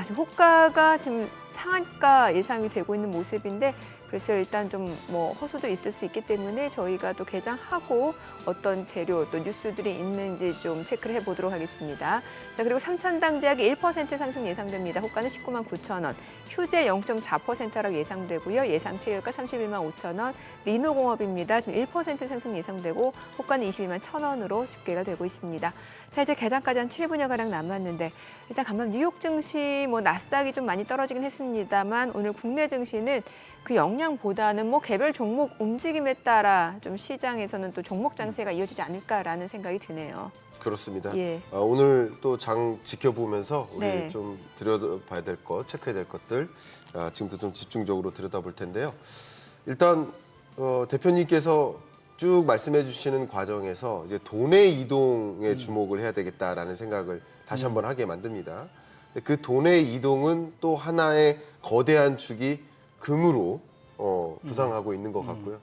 지금 호가가 지금 상한가 예상이 되고 있는 모습인데 그래서 일단 좀 뭐 허수도 있을 수 있기 때문에 저희가 또 개장하고 어떤 재료 또 뉴스들이 있는지 좀 체크를 해보도록 하겠습니다. 자, 그리고 삼천당제약이 1% 상승 예상됩니다. 호가는 19만 9천 원, 휴젤 0.4% 하락 예상되고요. 예상치 일가 31만 5천 원, 리노공업입니다. 지금 1% 상승 예상되고 호가는 22만 1천 원으로 집계가 되고 있습니다. 자, 이제 개장까지 한 7분여가량 남았는데 일단 간밤 뉴욕 증시 뭐 나스닥이 좀 많이 떨어지긴 했습니다만 오늘 국내 증시는 그 영향보다는 뭐 개별 종목 움직임에 따라 좀 시장에서는 또 종목 장세가 이어지지 않을까라는 생각이 드네요. 그렇습니다. 예. 오늘 또 장 지켜보면서 우리 네. 좀 들여다봐야 될 것, 체크해야 될 것들 지금부터 좀 집중적으로 들여다볼 텐데요. 일단 대표님께서 쭉 말씀해 주시는 과정에서 이제 돈의 이동에 주목을 해야 되겠다라는 생각을 다시 한번 하게 만듭니다. 그 돈의 이동은 또 하나의 거대한 축이 금으로 부상하고 있는 것 같고요.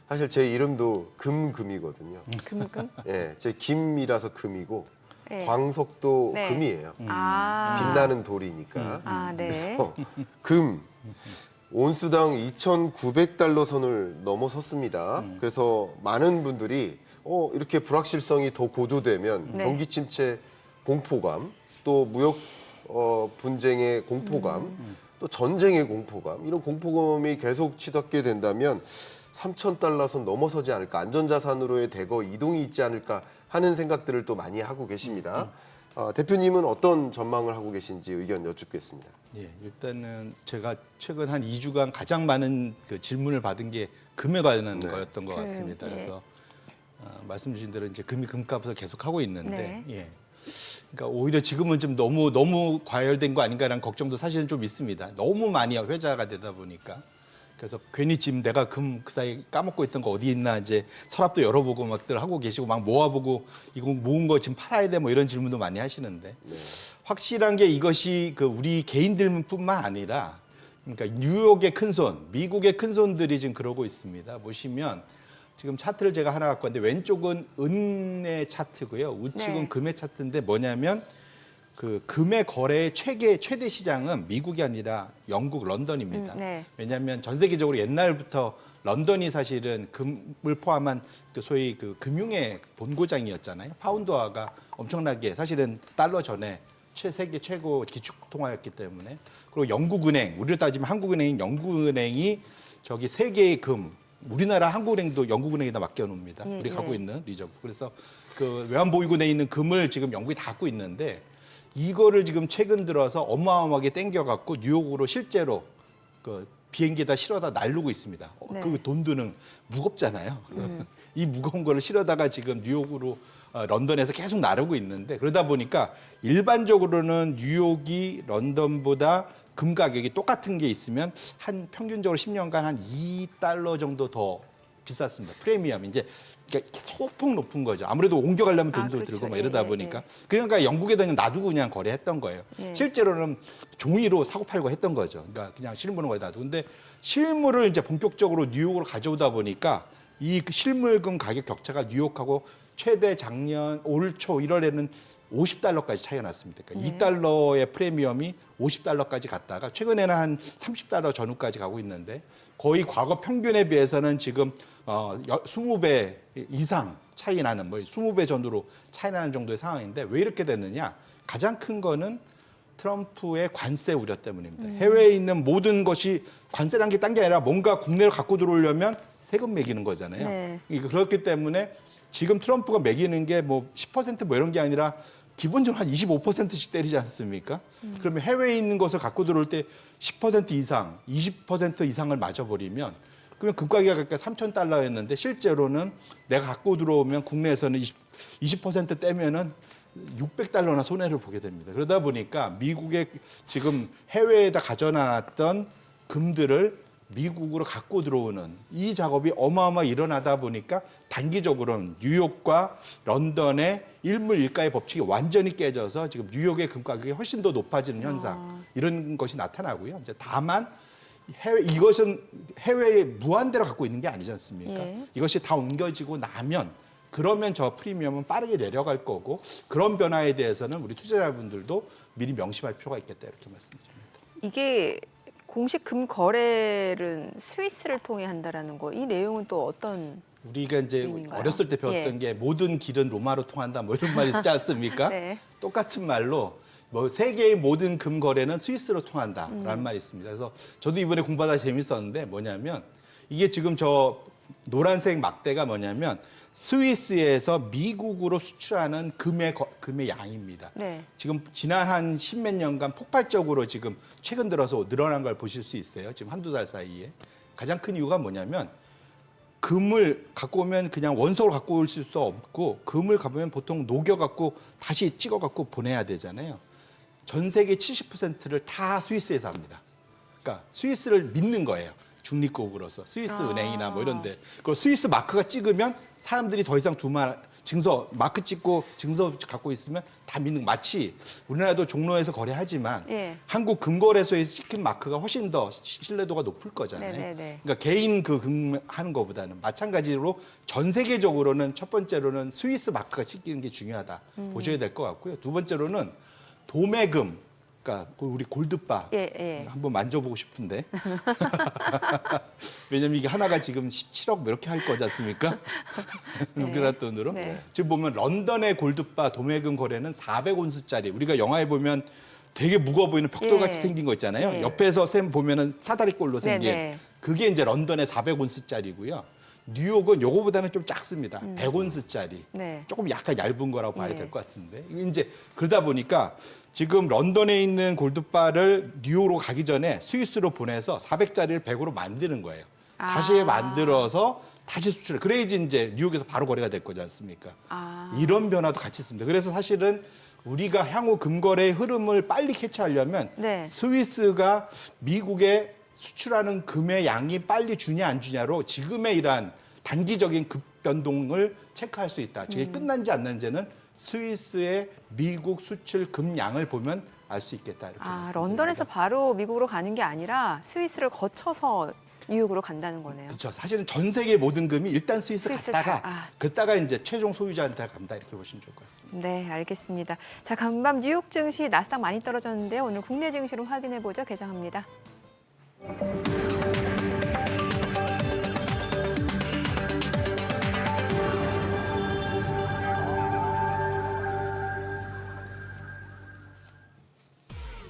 사실 제 이름도 금이거든요. 금금? 예, 제 김이라서 금이고 네. 광석도 네. 금이에요. 아. 빛나는 돌이니까. 아, 네. 그래서 금 온수당 2,900달러 선을 넘어섰습니다. 그래서 많은 분들이 이렇게 불확실성이 더 고조되면 네. 경기 침체 공포감, 또 무역 분쟁의 공포감, 또 전쟁의 공포감, 이런 공포감이 계속 치닫게 된다면 3,000달러 선 넘어서지 않을까, 안전자산으로의 대거 이동이 있지 않을까 하는 생각들을 또 많이 하고 계십니다. 대표님은 어떤 전망을 하고 계신지 의견 여쭙겠습니다. 예, 일단은 제가 최근 한 2주간 가장 많은 그 질문을 받은 게 금에 관한 네. 거였던 것 금, 같습니다. 예. 그래서 말씀 주신 대로 이제 금이 금값을 계속 하고 있는데, 네. 예. 그러니까 오히려 지금은 좀 너무 과열된 거 아닌가라는 걱정도 사실은 좀 있습니다. 너무 많이 회자가 되다 보니까. 그래서 괜히 지금 내가 금 그 사이 까먹고 있던 거 어디 있나 이제 서랍도 열어보고 막들 하고 계시고 막 모아보고 이거 모은 거 지금 팔아야 돼 뭐 이런 질문도 많이 하시는데 확실한 게 이것이 그 우리 개인들뿐만 아니라 그러니까 뉴욕의 큰손, 미국의 큰손들이 지금 그러고 있습니다. 보시면 지금 차트를 제가 하나 갖고 왔는데 왼쪽은 은의 차트고요. 우측은 네. 금의 차트인데 뭐냐면 그 금의 거래의 최대 시장은 미국이 아니라 영국 런던입니다. 네. 왜냐하면 전 세계적으로 옛날부터 런던이 사실은 금을 포함한 그 소위 그 금융의 본고장이었잖아요. 파운드화가 엄청나게 사실은 달러 전에 세계 최고 기축 통화였기 때문에 그리고 영국은행 우리를 따지면 한국은행인 영국은행이 저기 세계의 금 우리나라 한국은행도 영국은행에다 맡겨놓습니다. 예, 우리 예. 갖고 있는 리저브. 그래서 그 외환보유고에 있는 금을 지금 영국이 다 갖고 있는데 이거를 지금 최근 들어서 어마어마하게 땡겨갖고 뉴욕으로 실제로 그 비행기에다 실어다 날르고 있습니다. 네. 그 돈 드는 무겁잖아요. 이 무거운 거를 실어다가 지금 뉴욕으로 런던에서 계속 나르고 있는데 그러다 보니까 일반적으로는 뉴욕이 런던보다 금 가격이 똑같은 게 있으면 한 평균적으로 10년간 한 2달러 정도 더 비쌌습니다. 프리미엄 이제 그러니까 소폭 높은 거죠. 아무래도 옮겨가려면 돈도 그렇죠. 들고 막 예, 이러다 예, 보니까 그러니까 영국에다 그냥 놔두고 그냥 거래했던 거예요. 예. 실제로는 종이로 사고 팔고 했던 거죠. 그러니까 그냥 실물은 거기다 놔두고 근데 실물을 이제 본격적으로 뉴욕으로 가져오다 보니까 이 실물금 가격 격차가 뉴욕하고 최대 작년 올 초 1월에는 50달러까지 차이가 났습니다. 그러니까 2달러의 프리미엄이 50달러까지 갔다가 최근에는 한 30달러 전후까지 가고 있는데 거의 과거 평균에 비해서는 지금 20배 이상 차이 나는 뭐 20배 전후로 차이 나는 정도의 상황인데 왜 이렇게 됐느냐? 가장 큰 거는 트럼프의 관세 우려 때문입니다. 해외에 있는 모든 것이 관세란 게 딴 게 아니라 뭔가 국내로 갖고 들어오려면 세금 매기는 거잖아요. 네. 그렇기 때문에 지금 트럼프가 매기는 게 뭐 10%뭐 이런 게 아니라 기본적으로 한 25%씩 때리지 않습니까? 그러면 해외에 있는 것을 갖고 들어올 때 10% 이상, 20% 이상을 맞아버리면 그러면 금가격이 아까 3,000달러였는데 실제로는 내가 갖고 들어오면 국내에서는 20% 떼면은 600달러나 손해를 보게 됩니다. 그러다 보니까 미국의 지금 해외에다 가져놨던 금들을 미국으로 갖고 들어오는 이 작업이 어마어마 일어나다 보니까 단기적으로는 뉴욕과 런던의 일물일가의 법칙이 완전히 깨져서 지금 뉴욕의 금 가격이 훨씬 더 높아지는 현상 이런 것이 나타나고요. 이제 다만 이것은 해외에 무한대로 갖고 있는 게 아니지 않습니까? 예. 이것이 다 옮겨지고 나면 그러면 저 프리미엄은 빠르게 내려갈 거고 그런 변화에 대해서는 우리 투자자분들도 미리 명심할 필요가 있겠다 이렇게 말씀드립니다. 이게 공식 금 거래는 스위스를 통해 한다라는 거. 이 내용은 또 어떤? 우리가 이제 의미인가요? 어렸을 때 배웠던 예. 게 모든 길은 로마로 통한다 뭐 이런 말이 있지 않습니까? 네. 똑같은 말로 뭐 세계의 모든 금 거래는 스위스로 통한다라는 말이 있습니다. 그래서 저도 이번에 공부하다 재밌었는데 뭐냐면 이게 지금 저 노란색 막대가 뭐냐면 스위스에서 미국으로 수출하는 금의 양입니다. 네. 지금 지난 한 십몇 년간 폭발적으로 지금 최근 들어서 늘어난 걸 보실 수 있어요. 지금 한두 달 사이에. 가장 큰 이유가 뭐냐면 금을 갖고 오면 그냥 원석으로 갖고 올 수 없고 금을 가보면 보통 녹여갖고 다시 찍어갖고 보내야 되잖아요. 전 세계 70%를 다 스위스에서 합니다. 그러니까 스위스를 믿는 거예요. 중립국으로서 스위스 은행이나 뭐 이런데 그리고 스위스 마크가 찍으면 사람들이 더 이상 두말 증서 마크 찍고 증서 갖고 있으면 다 믿는 마치 우리나라도 종로에서 거래하지만 예. 한국 금거래소에서 찍힌 마크가 훨씬 더 신뢰도가 높을 거잖아요. 네네네. 그러니까 개인 그 금하는 것보다는 마찬가지로 전 세계적으로는 첫 번째로는 스위스 마크가 찍히는 게 중요하다 보셔야 될 것 같고요. 두 번째로는 도매금 그러니까 우리 골드바 예. 한번 만져보고 싶은데 왜냐면 이게 하나가 지금 17억 이렇게 할 거지 않습니까? 네. 우리나라 돈으로. 네. 지금 보면 런던의 골드바 도매금 거래는 400온스짜리 우리가 영화에 보면 되게 무거워 보이는 벽돌같이 예. 생긴 거 있잖아요. 예. 옆에서 샘 보면은 사다리꼴로 생긴 네네. 그게 이제 런던의 400온스짜리고요. 뉴욕은 요거보다는 좀 작습니다. 100온스짜리. 네. 조금 약간 얇은 거라고 봐야 예. 될 것 같은데. 이제 그러다 보니까 지금 런던에 있는 골드바를 뉴욕으로 가기 전에 스위스로 보내서 400짜리를 100으로 만드는 거예요. 다시 만들어서 다시 수출을. 그래야지 이제 뉴욕에서 바로 거래가 될 거지 않습니까? 이런 변화도 같이 있습니다. 그래서 사실은 우리가 향후 금거래의 흐름을 빨리 캐치하려면 네. 스위스가 미국에 수출하는 금의 양이 빨리 주냐 안 주냐로 지금의 이러한 단기적인 급변동을 체크할 수 있다. 저게 끝난지 안 난지는 스위스의 미국 수출 금양을 보면 알 수 있겠다. 이렇게 말씀드립니다. 런던에서 바로 미국으로 가는 게 아니라 스위스를 거쳐서 뉴욕으로 간다는 거네요. 그렇죠. 사실은 전 세계 모든 금이 일단 스위스 스위스 갔다가 그랬다가 이제 최종 소유자한테 간다 이렇게 보시면 좋을 것 같습니다. 네, 알겠습니다. 자, 간밤 뉴욕 증시 나스닥 많이 떨어졌는데 오늘 국내 증시로 확인해 보죠. 개장합니다.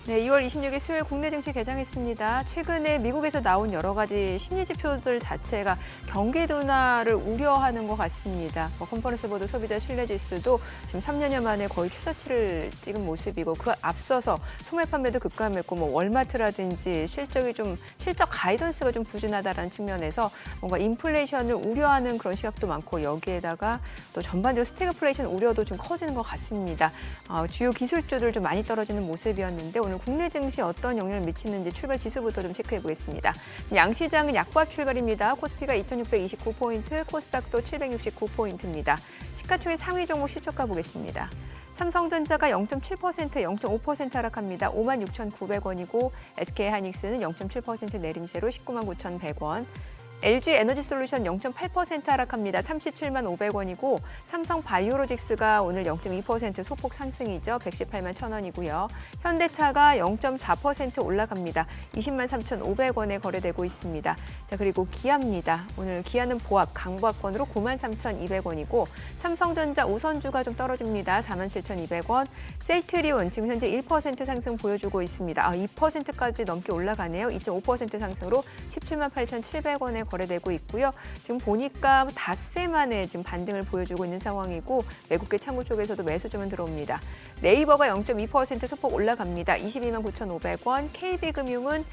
네, 2월 26일 수요일 국내 증시 개장했습니다. 최근에 미국에서 나온 여러 가지 심리 지표들 자체가 경기 둔화를 우려하는 것 같습니다. 컨퍼런스 보드 소비자 신뢰 지수도 지금 3년여 만에 거의 최저치를 찍은 모습이고 그 앞서서 소매 판매도 급감했고 뭐 월마트라든지 실적 가이던스가 좀 부진하다라는 측면에서 뭔가 인플레이션을 우려하는 그런 시각도 많고 여기에다가 또 전반적으로 스태그플레이션 우려도 좀 커지는 것 같습니다. 주요 기술주들 좀 많이 떨어지는 모습이었는데 오늘 국내 증시 어떤 영향을 미치는지 출발 지수부터 좀 체크해 보겠습니다. 양시장은 약보합 출발입니다. 코스피가 2,629포인트, 코스닥도 769포인트입니다. 시가총액 상위 종목 시초가 보겠습니다. 삼성전자가 0.7%, 0.5% 하락합니다. 56,900원이고 SK하이닉스는 0.7% 내림세로 199,100원. LG 에너지솔루션 0.8% 하락합니다. 375,500원이고 삼성바이오로직스가 오늘 0.2% 소폭 상승이죠. 1,181,000원이고요. 현대차가 0.4% 올라갑니다. 203,500원에 거래되고 있습니다. 자, 그리고 기아입니다. 오늘 기아는 보합, 강보합권으로 93,200원이고 삼성전자 우선주가 좀 떨어집니다. 47,200원. 셀트리온 지금 현재 1% 상승 보여주고 있습니다. 2%까지 넘게 올라가네요. 2.5% 상승으로 178,700원에 거래되고 있고요. 지금 보니까 닷새 만에 지금 반등을 보여주고 있는 상황이고 외국계 창구 쪽에서도 매수주문 들어옵니다. 네이버가 0.2% 소폭 올라갑니다. 229,500원. KB금융은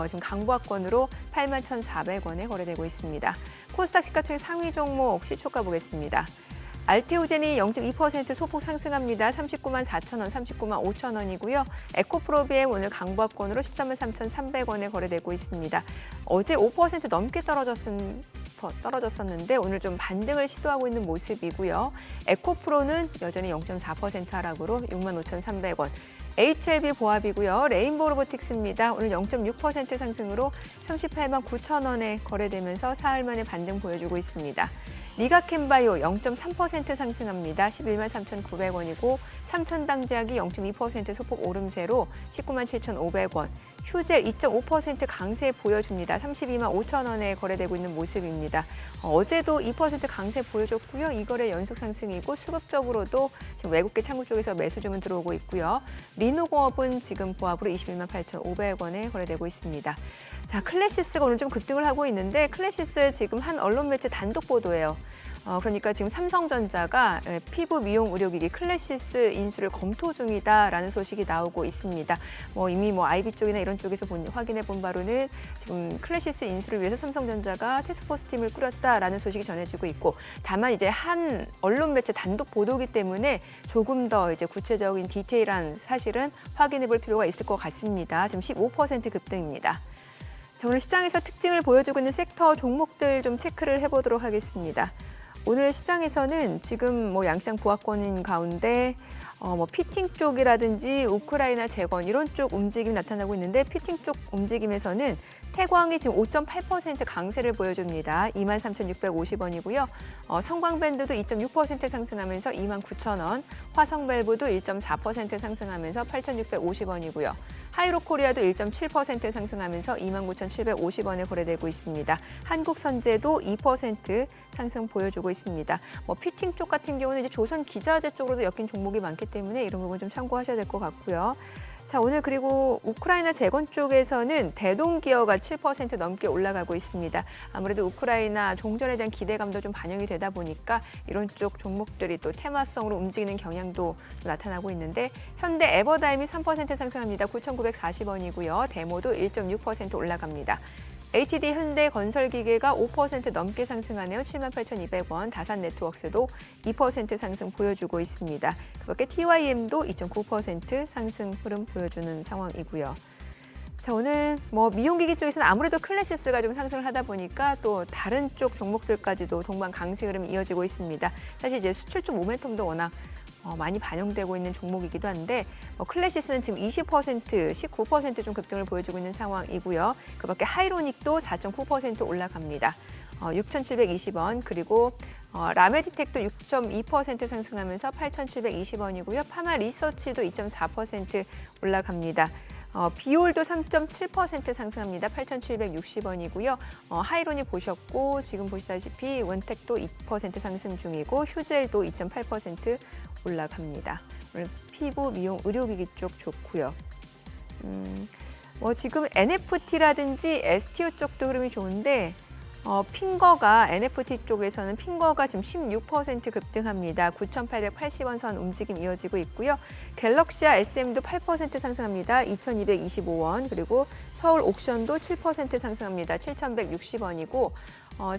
지금 강보합권으로 81,400원에 거래되고 있습니다. 코스닥 시가총액 상위 종목 시초가 보겠습니다. 알테오젠이 0.2% 소폭 상승합니다. 394,000원, 395,500원이고요. 에코프로비엠 오늘 강보합권으로 133,300원에 거래되고 있습니다. 어제 5% 넘게 떨어졌었는데 오늘 좀 반등을 시도하고 있는 모습이고요. 에코프로는 여전히 0.4% 하락으로 65,300원. HLB 보합이고요. 레인보우 로보틱스입니다. 오늘 0.6% 상승으로 389,000원에 거래되면서 사흘 만에 반등 보여주고 있습니다. 리가캠바이오 0.3% 상승합니다. 11만 3,900원이고 삼천당제약이 0.2% 소폭 오름세로 19만 7,500원. 휴젤 2.5% 강세 보여줍니다. 32만 5천 원에 거래되고 있는 모습입니다. 어제도 2% 강세 보여줬고요. 이 거래 연속 상승이고 수급적으로도 지금 외국계 창구 쪽에서 매수 주문 들어오고 있고요. 리노공업은 지금 보합으로 21만 8,500원에 거래되고 있습니다. 자, 클래시스가 오늘 좀 급등을 하고 있는데 클래시스 지금 한 언론 매체 단독 보도예요. 그러니까 지금 삼성전자가 피부 미용 의료기기 클래시스 인수를 검토 중이다라는 소식이 나오고 있습니다. 이미 아이비 쪽이나 이런 쪽에서 확인해 본 바로는 지금 클래시스 인수를 위해서 삼성전자가 태스크포스 팀을 꾸렸다라는 소식이 전해지고 있고, 다만 이제 한 언론 매체 단독 보도기 때문에 조금 더 이제 구체적인 디테일한 사실은 확인해 볼 필요가 있을 것 같습니다. 지금 15% 급등입니다. 자, 오늘 시장에서 특징을 보여주고 있는 섹터 종목들 좀 체크를 해보도록 하겠습니다. 오늘 시장에서는 지금 양시장 보합권인 가운데 피팅 쪽이라든지 우크라이나 재건 이런 쪽 움직임이 나타나고 있는데, 피팅 쪽 움직임에서는 태광이 지금 5.8% 강세를 보여줍니다. 23,650원이고요. 성광밴드도 2.6% 상승하면서 29,000원, 화성밸브도 1.4% 상승하면서 8,650원이고요. 하이로코리아도 1.7% 상승하면서 29,750원에 거래되고 있습니다. 한국선제도 2% 상승 보여주고 있습니다. 피팅 쪽 같은 경우는 이제 조선 기자재 쪽으로도 엮인 종목이 많기 때문에 이런 부분 좀 참고하셔야 될 것 같고요. 자, 오늘 그리고 우크라이나 재건 쪽에서는 대동기어가 7% 넘게 올라가고 있습니다. 아무래도 우크라이나 종전에 대한 기대감도 좀 반영이 되다 보니까 이런 쪽 종목들이 또 테마성으로 움직이는 경향도 나타나고 있는데, 현대 에버다임이 3% 상승합니다. 9,940원이고요. 데모도 1.6% 올라갑니다. HD 현대건설기계가 5% 넘게 상승하네요. 78,200원. 다산네트워크스도 2% 상승 보여주고 있습니다. 그밖에 TYM도 2.9% 상승 흐름 보여주는 상황이고요. 자, 오늘 미용기기 쪽에서는 아무래도 클래시스가 좀 상승을 하다 보니까 또 다른 쪽 종목들까지도 동반 강세 흐름이 이어지고 있습니다. 사실 이제 수출 쪽 모멘텀도 워낙 많이 반영되고 있는 종목이기도 한데, 클래시스는 지금 20%, 19% 좀 급등을 보여주고 있는 상황이고요. 그밖에 하이로닉도 4.9% 올라갑니다. 6,720원, 그리고 라메디텍도 6.2% 상승하면서 8,720원이고요. 파마 리서치도 2.4% 올라갑니다. 비올도 3.7% 상승합니다. 8,760원이고요. 하이로닉 보셨고, 지금 보시다시피 원택도 2% 상승 중이고, 휴젤도 2.8% 올라갑니다. 오늘 피부 미용 의료기기 쪽 좋고요. 지금 NFT라든지 STO 쪽도 흐름이 좋은데, 핑거가 NFT 쪽에서는 핑거가 지금 16% 급등합니다. 9,880원 선 움직임 이어지고 있고요. 갤럭시아 SM도 8% 상승합니다. 2,225원. 그리고 서울 옥션도 7% 상승합니다. 7,160원이고,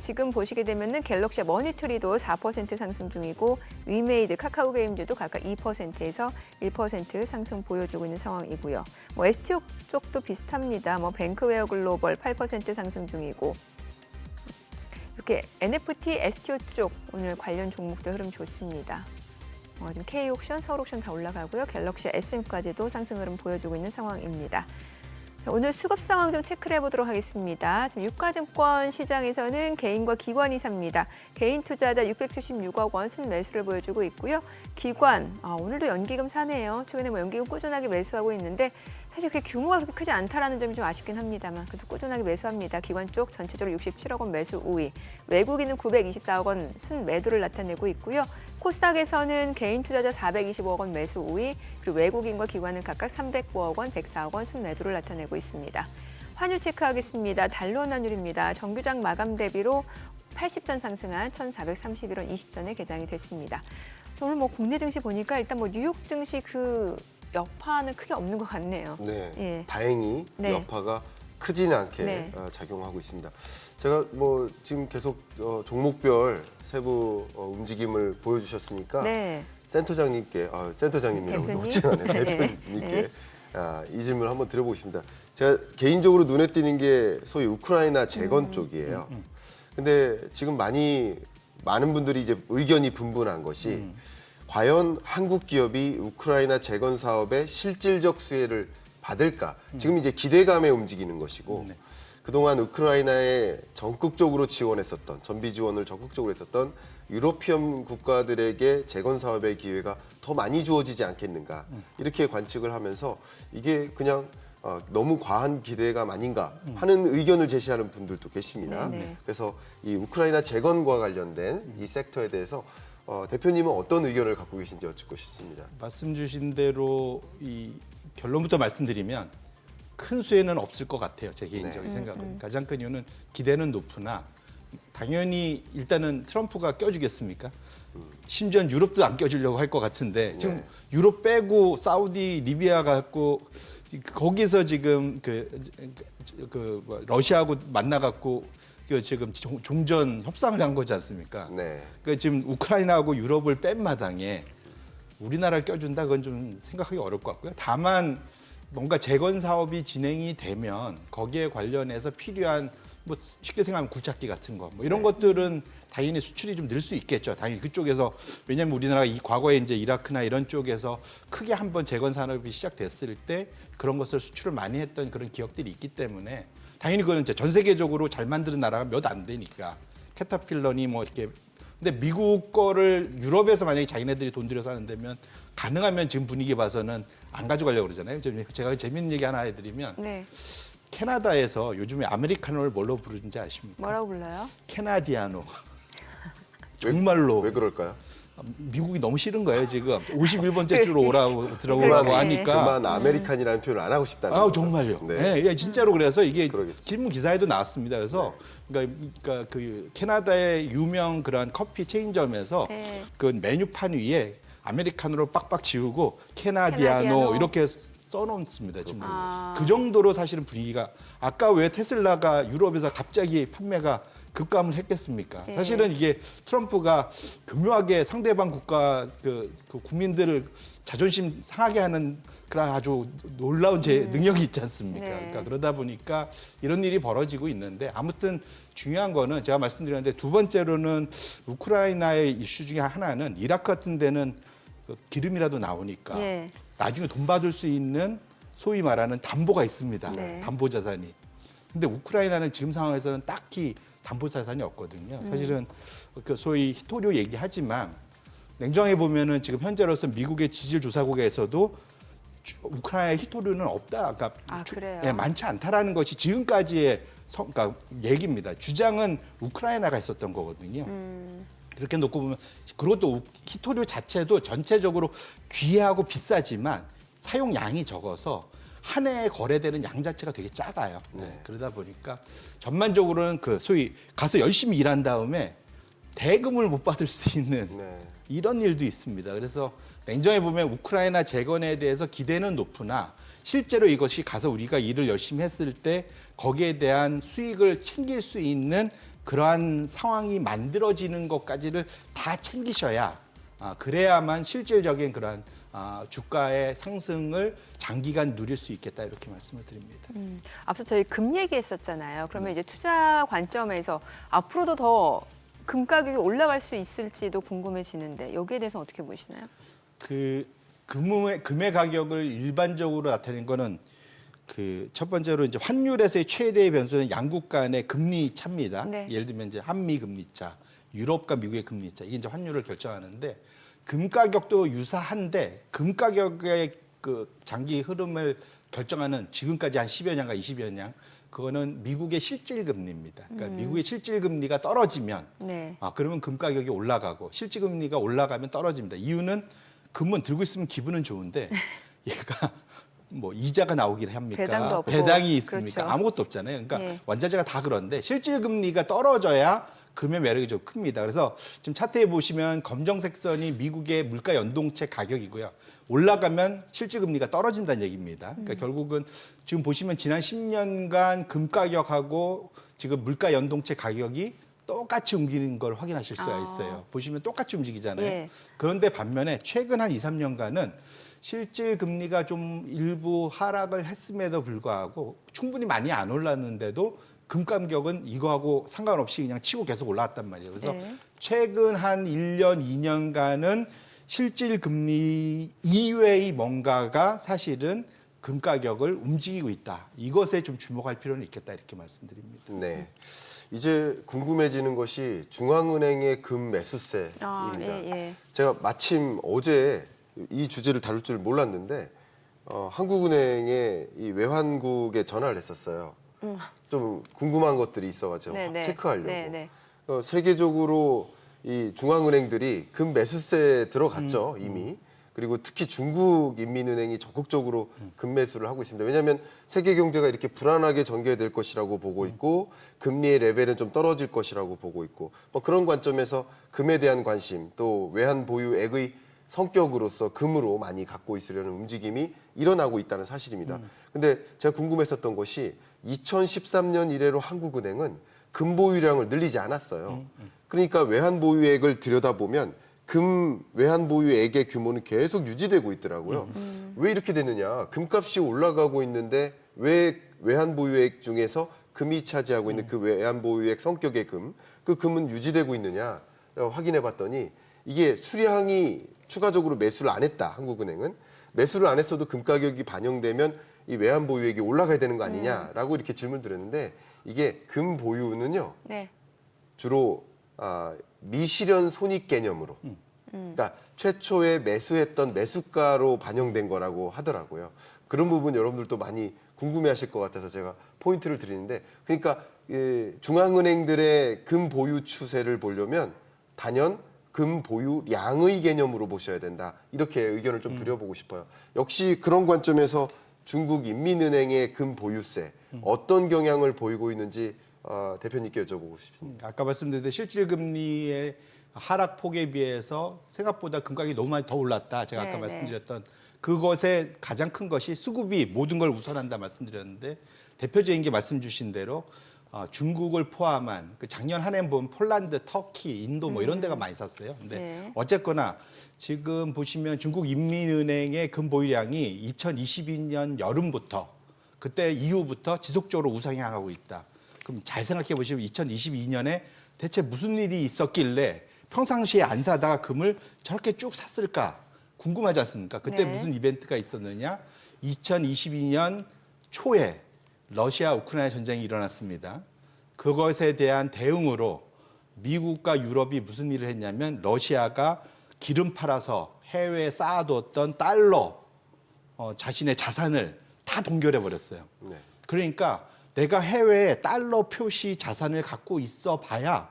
지금 보시게 되면은 갤럭시아 머니트리도 4% 상승 중이고, 위메이드, 카카오게임즈도 각각 2%에서 1% 상승 보여주고 있는 상황이고요. STO 쪽도 비슷합니다. 뱅크웨어 글로벌 8% 상승 중이고, 이렇게 NFT, STO 쪽 오늘 관련 종목들 흐름 좋습니다. 지금 K옥션, 서울옥션 다 올라가고요. 갤럭시 SM까지도 상승 흐름 보여주고 있는 상황입니다. 오늘 수급 상황 좀 체크를 해보도록 하겠습니다. 지금 유가증권 시장에서는 개인과 기관이 삽니다. 개인 투자자 676억 원 순매수를 보여주고 있고요. 기관, 오늘도 연기금 사네요. 최근에 연기금 꾸준하게 매수하고 있는데 사실 그게 규모가 그렇게 크지 않다라는 점이 좀 아쉽긴 합니다만 그래도 꾸준하게 매수합니다. 기관 쪽 전체적으로 67억 원 매수 우위, 외국인은 924억 원 순매도를 나타내고 있고요. 코스닥에서는 개인 투자자 425억 원 매수 우위, 그리고 외국인과 기관은 각각 309억 원, 104억 원 순매도를 나타내고 있습니다. 환율 체크하겠습니다. 달러 환율입니다. 정규장 마감 대비로 80전 상승한 1,431원 20전에 개장이 됐습니다. 오늘 국내 증시 보니까 일단 뉴욕 증시 그 여파는 크게 없는 것 같네요. 네, 예. 다행히 네. 여파가 크지는 않게 네. 작용하고 있습니다. 제가 지금 계속 종목별 세부 움직임을 보여주셨으니까 네. 센터장님이라고 대표님? 혹시나 네. 대표님께 이 질문을 한번 드려보고 싶습니다. 제가 개인적으로 눈에 띄는 게 소위 우크라이나 재건 쪽이에요. 근데 지금 많은 분들이 이제 의견이 분분한 것이 과연 한국 기업이 우크라이나 재건 사업의 실질적 수혜를 받을까? 지금 이제 기대감에 움직이는 것이고, 그동안 우크라이나에 적극적으로 지원했었던 전비 지원을 적극적으로 했었던 유로피언 국가들에게 재건 사업의 기회가 더 많이 주어지지 않겠는가 이렇게 관측을 하면서 이게 그냥 너무 과한 기대감 아닌가 하는 의견을 제시하는 분들도 계십니다. 네네. 그래서 이 우크라이나 재건과 관련된 이 섹터에 대해서 대표님은 어떤 의견을 갖고 계신지 여쭙고 싶습니다. 말씀 주신 대로 이 결론부터 말씀드리면 큰 수혜는 없을 것 같아요. 제 개인적인 생각은. 가장 큰 이유는 기대는 높으나 당연히 일단은 트럼프가 껴주겠습니까? 심지어 유럽도 안 껴주려고 할 것 같은데 지금 네. 유럽 빼고 사우디, 리비아 갖고 거기서 지금 러시아하고 만나갖고 지금 종전 협상을 한 거지 않습니까? 네. 그러니까 지금 우크라이나하고 유럽을 뺀 마당에 우리나라를 껴준다 그건 좀 생각하기 어려울 것 같고요. 다만 뭔가 재건 사업이 진행이 되면 거기에 관련해서 필요한 뭐 쉽게 생각하면 굴착기 같은 거 뭐 이런 것들은 당연히 수출이 좀 늘 수 있겠죠. 당연히 그쪽에서 왜냐하면 우리나라가 이 과거에 이제 이라크나 이런 쪽에서 크게 한번 재건 산업이 시작됐을 때 그런 것을 수출을 많이 했던 그런 기억들이 있기 때문에 당연히 그거는 이제 전 세계적으로 잘 만드는 나라가 몇 안 되니까 캐터필러니 뭐 이렇게 근데 미국 거를 유럽에서 만약에 자기네들이 돈 들여서 하는 데면 가능하면 지금 분위기 봐서는 안 가져가려고 그러잖아요. 제가 재밌는 얘기 하나 해드리면 네. 캐나다에서 요즘에 아메리카노를 뭘로 부르는지 아십니까? 뭐라고 불러요? 캐나디아노. 정말로 왜 그럴까요? 미국이 너무 싫은 거예요 지금. 51번째 주로 오라고 들어오라고 그러네. 하니까. 그만 아메리칸이라는 표현을 안 하고 싶다는 아 거죠. 정말요. 네. 네. 진짜로 그래서 이게 그러겠죠. 신문 기사에도 나왔습니다. 그래서 그러니까 그 캐나다의 유명 그런 커피 체인점에서 네. 그 메뉴판 위에 아메리카노로 빡빡 지우고 캐나디아노 캐나디아노. 이렇게 써놓습니다. 지금 아. 그 정도로 사실은 분위기가 아까 왜 테슬라가 유럽에서 갑자기 판매가 급감을 했겠습니까? 네. 사실은 이게 트럼프가 교묘하게 상대방 국가 그 국민들을 자존심 상하게 하는 그런 아주 놀라운 능력이 있지 않습니까? 네. 그러니까 그러다 보니까 이런 일이 벌어지고 있는데 아무튼 중요한 거는 제가 말씀드렸는데 두 번째로는 우크라이나의 이슈 중에 하나는 이라크 같은 데는 그 기름이라도 나오니까 예. 나중에 돈 받을 수 있는 소위 말하는 담보가 있습니다. 네. 담보 자산이. 근데 우크라이나는 지금 상황에서는 딱히 담보 자산이 없거든요. 사실은 그 소위 히토리오 얘기하지만 냉정해 보면은 지금 현재로서 미국의 지질 조사국에서도 우크라이나의 히토리오는 없다. 그러니까 아, 그래요? 예, 많지 않다라는 것이 지금까지의 그러니까 얘기입니다. 주장은 우크라이나가 있었던 거거든요. 이렇게 놓고 보면 그것도 히토리오 자체도 전체적으로 귀하고 비싸지만 사용량이 적어서 한 해에 거래되는 양 자체가 되게 작아요. 그러다 보니까 전반적으로는 그 소위 가서 열심히 일한 다음에 대금을 못 받을 수 있는 네. 이런 일도 있습니다. 그래서 냉정해 보면 우크라이나 재건에 대해서 기대는 높으나 실제로 이것이 가서 우리가 일을 열심히 했을 때 거기에 대한 수익을 챙길 수 있는 그러한 상황이 만들어지는 것까지를 다 챙기셔야 그래야만 실질적인 그러한 주가의 상승을 장기간 누릴 수 있겠다 이렇게 말씀을 드립니다. 앞서 저희 금 얘기했었잖아요. 그러면 이제 투자 관점에서 앞으로도 더 금 가격이 올라갈 수 있을지도 궁금해지는데 여기에 대해서 어떻게 보시나요? 그 금의 가격을 일반적으로 나타낸 거는 그 첫 번째로 이제 환율에서의 최대의 변수는 양국 간의 금리 차입니다. 네. 예를 들면 이제 한미 금리차, 유럽과 미국의 금리차 이게 이제 환율을 결정하는데 금 가격도 유사한데 금 가격의 그 장기 흐름을 결정하는 지금까지 한 10여 년과 20여 년 그거는 미국의 실질 금리입니다. 그러니까 미국의 실질 금리가 떨어지면 네. 그러면 금 가격이 올라가고 실질 금리가 올라가면 떨어집니다. 이유는 금은 들고 있으면 기분은 좋은데 얘가 뭐 이자가 나오긴 합니까? 배당도 없고. 배당이 있습니까? 그렇죠. 아무것도 없잖아요. 그러니까 예. 원자재가 다 그런데 실질 금리가 떨어져야 금의 매력이 좀 큽니다. 그래서 지금 차트에 보시면 검정색 선이 미국의 물가 연동체 가격이고요. 올라가면 실질 금리가 떨어진다는 얘기입니다. 그러니까 결국은 지금 보시면 지난 10년간 금 가격하고 지금 물가 연동체 가격이 똑같이 움직이는 걸 확인하실 수가 있어요. 보시면 똑같이 움직이잖아요. 예. 그런데 반면에 최근 한 2, 3년간은 실질 금리가 좀 일부 하락을 했음에도 불구하고 충분히 많이 안 올랐는데도 금 가격은 이거하고 상관없이 그냥 치고 계속 올라왔단 말이에요. 그래서 네. 최근 한 1년, 2년간은 실질 금리 이외의 뭔가가 사실은 금 가격을 움직이고 있다. 이것에 좀 주목할 필요는 있겠다 이렇게 말씀드립니다. 네. 이제 궁금해지는 것이 중앙은행의 금 매수세입니다. 예. 제가 마침 어제 이 주제를 다룰 줄 몰랐는데 한국은행에 이 외환국에 전화를 했었어요. 좀 궁금한 것들이 있어가지고 체크하려고. 네네. 세계적으로 이 중앙은행들이 금 매수세에 들어갔죠 이미. 그리고 특히 중국인민은행이 적극적으로 금 매수를 하고 있습니다. 왜냐하면 세계 경제가 이렇게 불안하게 전개될 것이라고 보고 있고 금리의 레벨은 좀 떨어질 것이라고 보고 있고 뭐 그런 관점에서 금에 대한 관심 또 외환 보유액의 성격으로서 금으로 많이 갖고 있으려는 움직임이 일어나고 있다는 사실입니다. 근데 제가 궁금했었던 것이 2013년 이래로 한국은행은 금 보유량을 늘리지 않았어요. 그러니까 외환 보유액을 들여다보면 금 외환 보유액의 규모는 계속 유지되고 있더라고요. 왜 이렇게 됐느냐? 금값이 올라가고 있는데 왜 외환 보유액 중에서 금이 차지하고 있는 그 외환 보유액 성격의 그 금은 유지되고 있느냐 확인해 봤더니 이게 수량이 추가적으로 매수를 안 했다. 한국은행은 매수를 안 했어도 금 가격이 반영되면 이 외환 보유액이 올라가야 되는 거 아니냐라고 이렇게 질문을 드렸는데 이게 금 보유는요 주로 미실현 손익 개념으로 그러니까 최초에 매수했던 매수가로 반영된 거라고 하더라고요. 그런 부분 여러분들도 많이 궁금해하실 것 같아서 제가 포인트를 드리는데 그러니까 중앙은행들의 금 보유 추세를 보려면 단연 금 보유량의 개념으로 보셔야 된다. 이렇게 의견을 좀 드려보고 싶어요. 역시 그런 관점에서 중국인민은행의 금 보유세 어떤 경향을 보이고 있는지 대표님께 여쭤보고 싶습니다. 아까 말씀드린 실질 금리의 하락폭에 비해서 생각보다 금 가격이 너무 많이 더 올랐다. 제가 아까 말씀드렸던 그것의 가장 큰 것이 수급이 모든 걸 우선한다 말씀드렸는데 대표적인 게 말씀 주신 대로 중국을 포함한 그 작년 한 해 보면 폴란드, 터키, 인도 뭐 이런 데가 많이 샀어요. 근데 어쨌거나 지금 보시면 중국 인민은행의 금 보유량이 2022년 여름부터 그때 이후부터 지속적으로 우상향하고 있다. 그럼 잘 생각해 보시면 2022년에 대체 무슨 일이 있었길래 평상시에 안 사다가 금을 저렇게 쭉 샀을까 궁금하지 않습니까? 그때 무슨 이벤트가 있었느냐? 2022년 초에 러시아 우크라이나 전쟁이 일어났습니다. 그것에 대한 대응으로 미국과 유럽이 무슨 일을 했냐면 러시아가 기름 팔아서 해외에 쌓아두었던 달러 자신의 자산을 다 동결해 버렸어요. 그러니까 내가 해외에 달러 표시 자산을 갖고 있어 봐야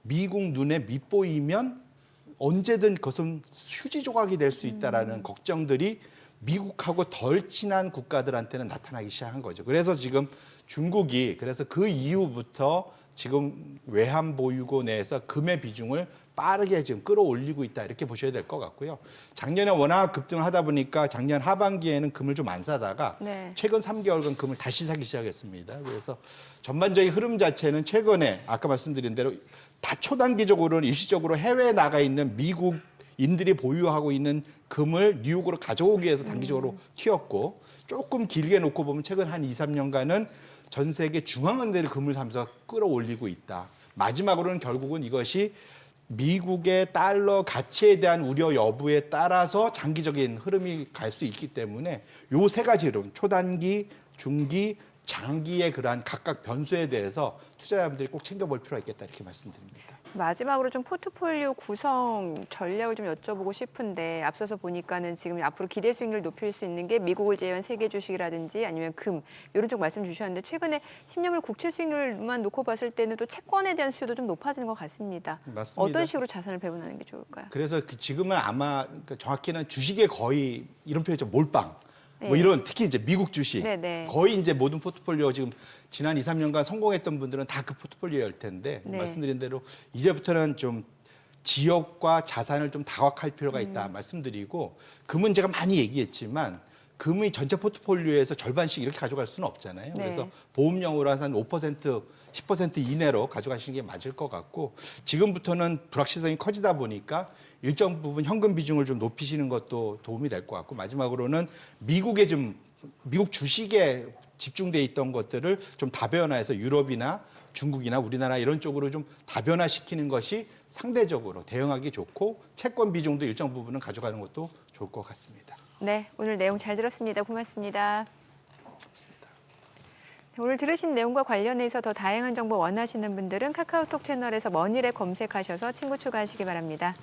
미국 눈에 밉보이면 언제든 그것은 휴지 조각이 될 수 있다라는 걱정들이 미국하고 덜 친한 국가들한테는 나타나기 시작한 거죠. 그래서 지금 중국이 그래서 그 이후부터 지금 외환 보유고 내에서 금의 비중을 빠르게 지금 끌어올리고 있다 이렇게 보셔야 될 것 같고요. 작년에 워낙 급등을 하다 보니까 작년 하반기에는 금을 좀 안 사다가 최근 3개월간 금을 다시 사기 시작했습니다. 그래서 전반적인 흐름 자체는 최근에 아까 말씀드린 대로 다 초단기적으로는 일시적으로 해외에 나가 있는 미국인들이 보유하고 있는 금을 뉴욕으로 가져오기 위해서 단기적으로 튀었고 조금 길게 놓고 보면 최근 한 2, 3년간은 전 세계 중앙은행들이 금을 사면서 끌어올리고 있다. 마지막으로는 결국은 이것이 미국의 달러 가치에 대한 우려 여부에 따라서 장기적인 흐름이 갈 수 있기 때문에 요 세 가지 흐름, 초단기, 중기, 장기의 그러한 각각 변수에 대해서 투자자분들이 꼭 챙겨볼 필요가 있겠다 이렇게 말씀드립니다. 마지막으로 좀 포트폴리오 구성 전략을 좀 여쭤보고 싶은데 앞서서 보니까는 지금 앞으로 기대 수익률을 높일 수 있는 게 미국을 제외한 세계 주식이라든지 아니면 금 이런 쪽 말씀 주셨는데 최근에 10년물 국채 수익률만 놓고 봤을 때는 또 채권에 대한 수요도 좀 높아지는 것 같습니다. 맞습니다. 어떤 식으로 자산을 배분하는 게 좋을까요? 그래서 지금은 아마 정확히는 주식의 거의 이런 표현이죠. 몰빵. 뭐 이런 특히 이제 미국 주식 거의 이제 모든 포트폴리오 지금 지난 2, 3년간 성공했던 분들은 다 그 포트폴리오일 텐데 말씀드린 대로 이제부터는 좀 지역과 자산을 좀 다각할 필요가 있다 말씀드리고 금은 제가 많이 얘기했지만 금의 전체 포트폴리오에서 절반씩 이렇게 가져갈 수는 없잖아요. 그래서 보험용으로 한 5%, 10% 이내로 가져가시는 게 맞을 것 같고 지금부터는 불확실성이 커지다 보니까 일정 부분 현금 비중을 좀 높이시는 것도 도움이 될 것 같고 마지막으로는 미국 주식에 집중돼 있던 것들을 좀 다변화해서 유럽이나 중국이나 우리나라 이런 쪽으로 좀 다변화시키는 것이 상대적으로 대응하기 좋고 채권 비중도 일정 부분은 가져가는 것도 좋을 것 같습니다. 네, 오늘 내용 잘 들었습니다. 고맙습니다. 오늘 들으신 내용과 관련해서 더 다양한 정보 원하시는 분들은 카카오톡 채널에서 머니랩 검색하셔서 친구 추가하시기 바랍니다.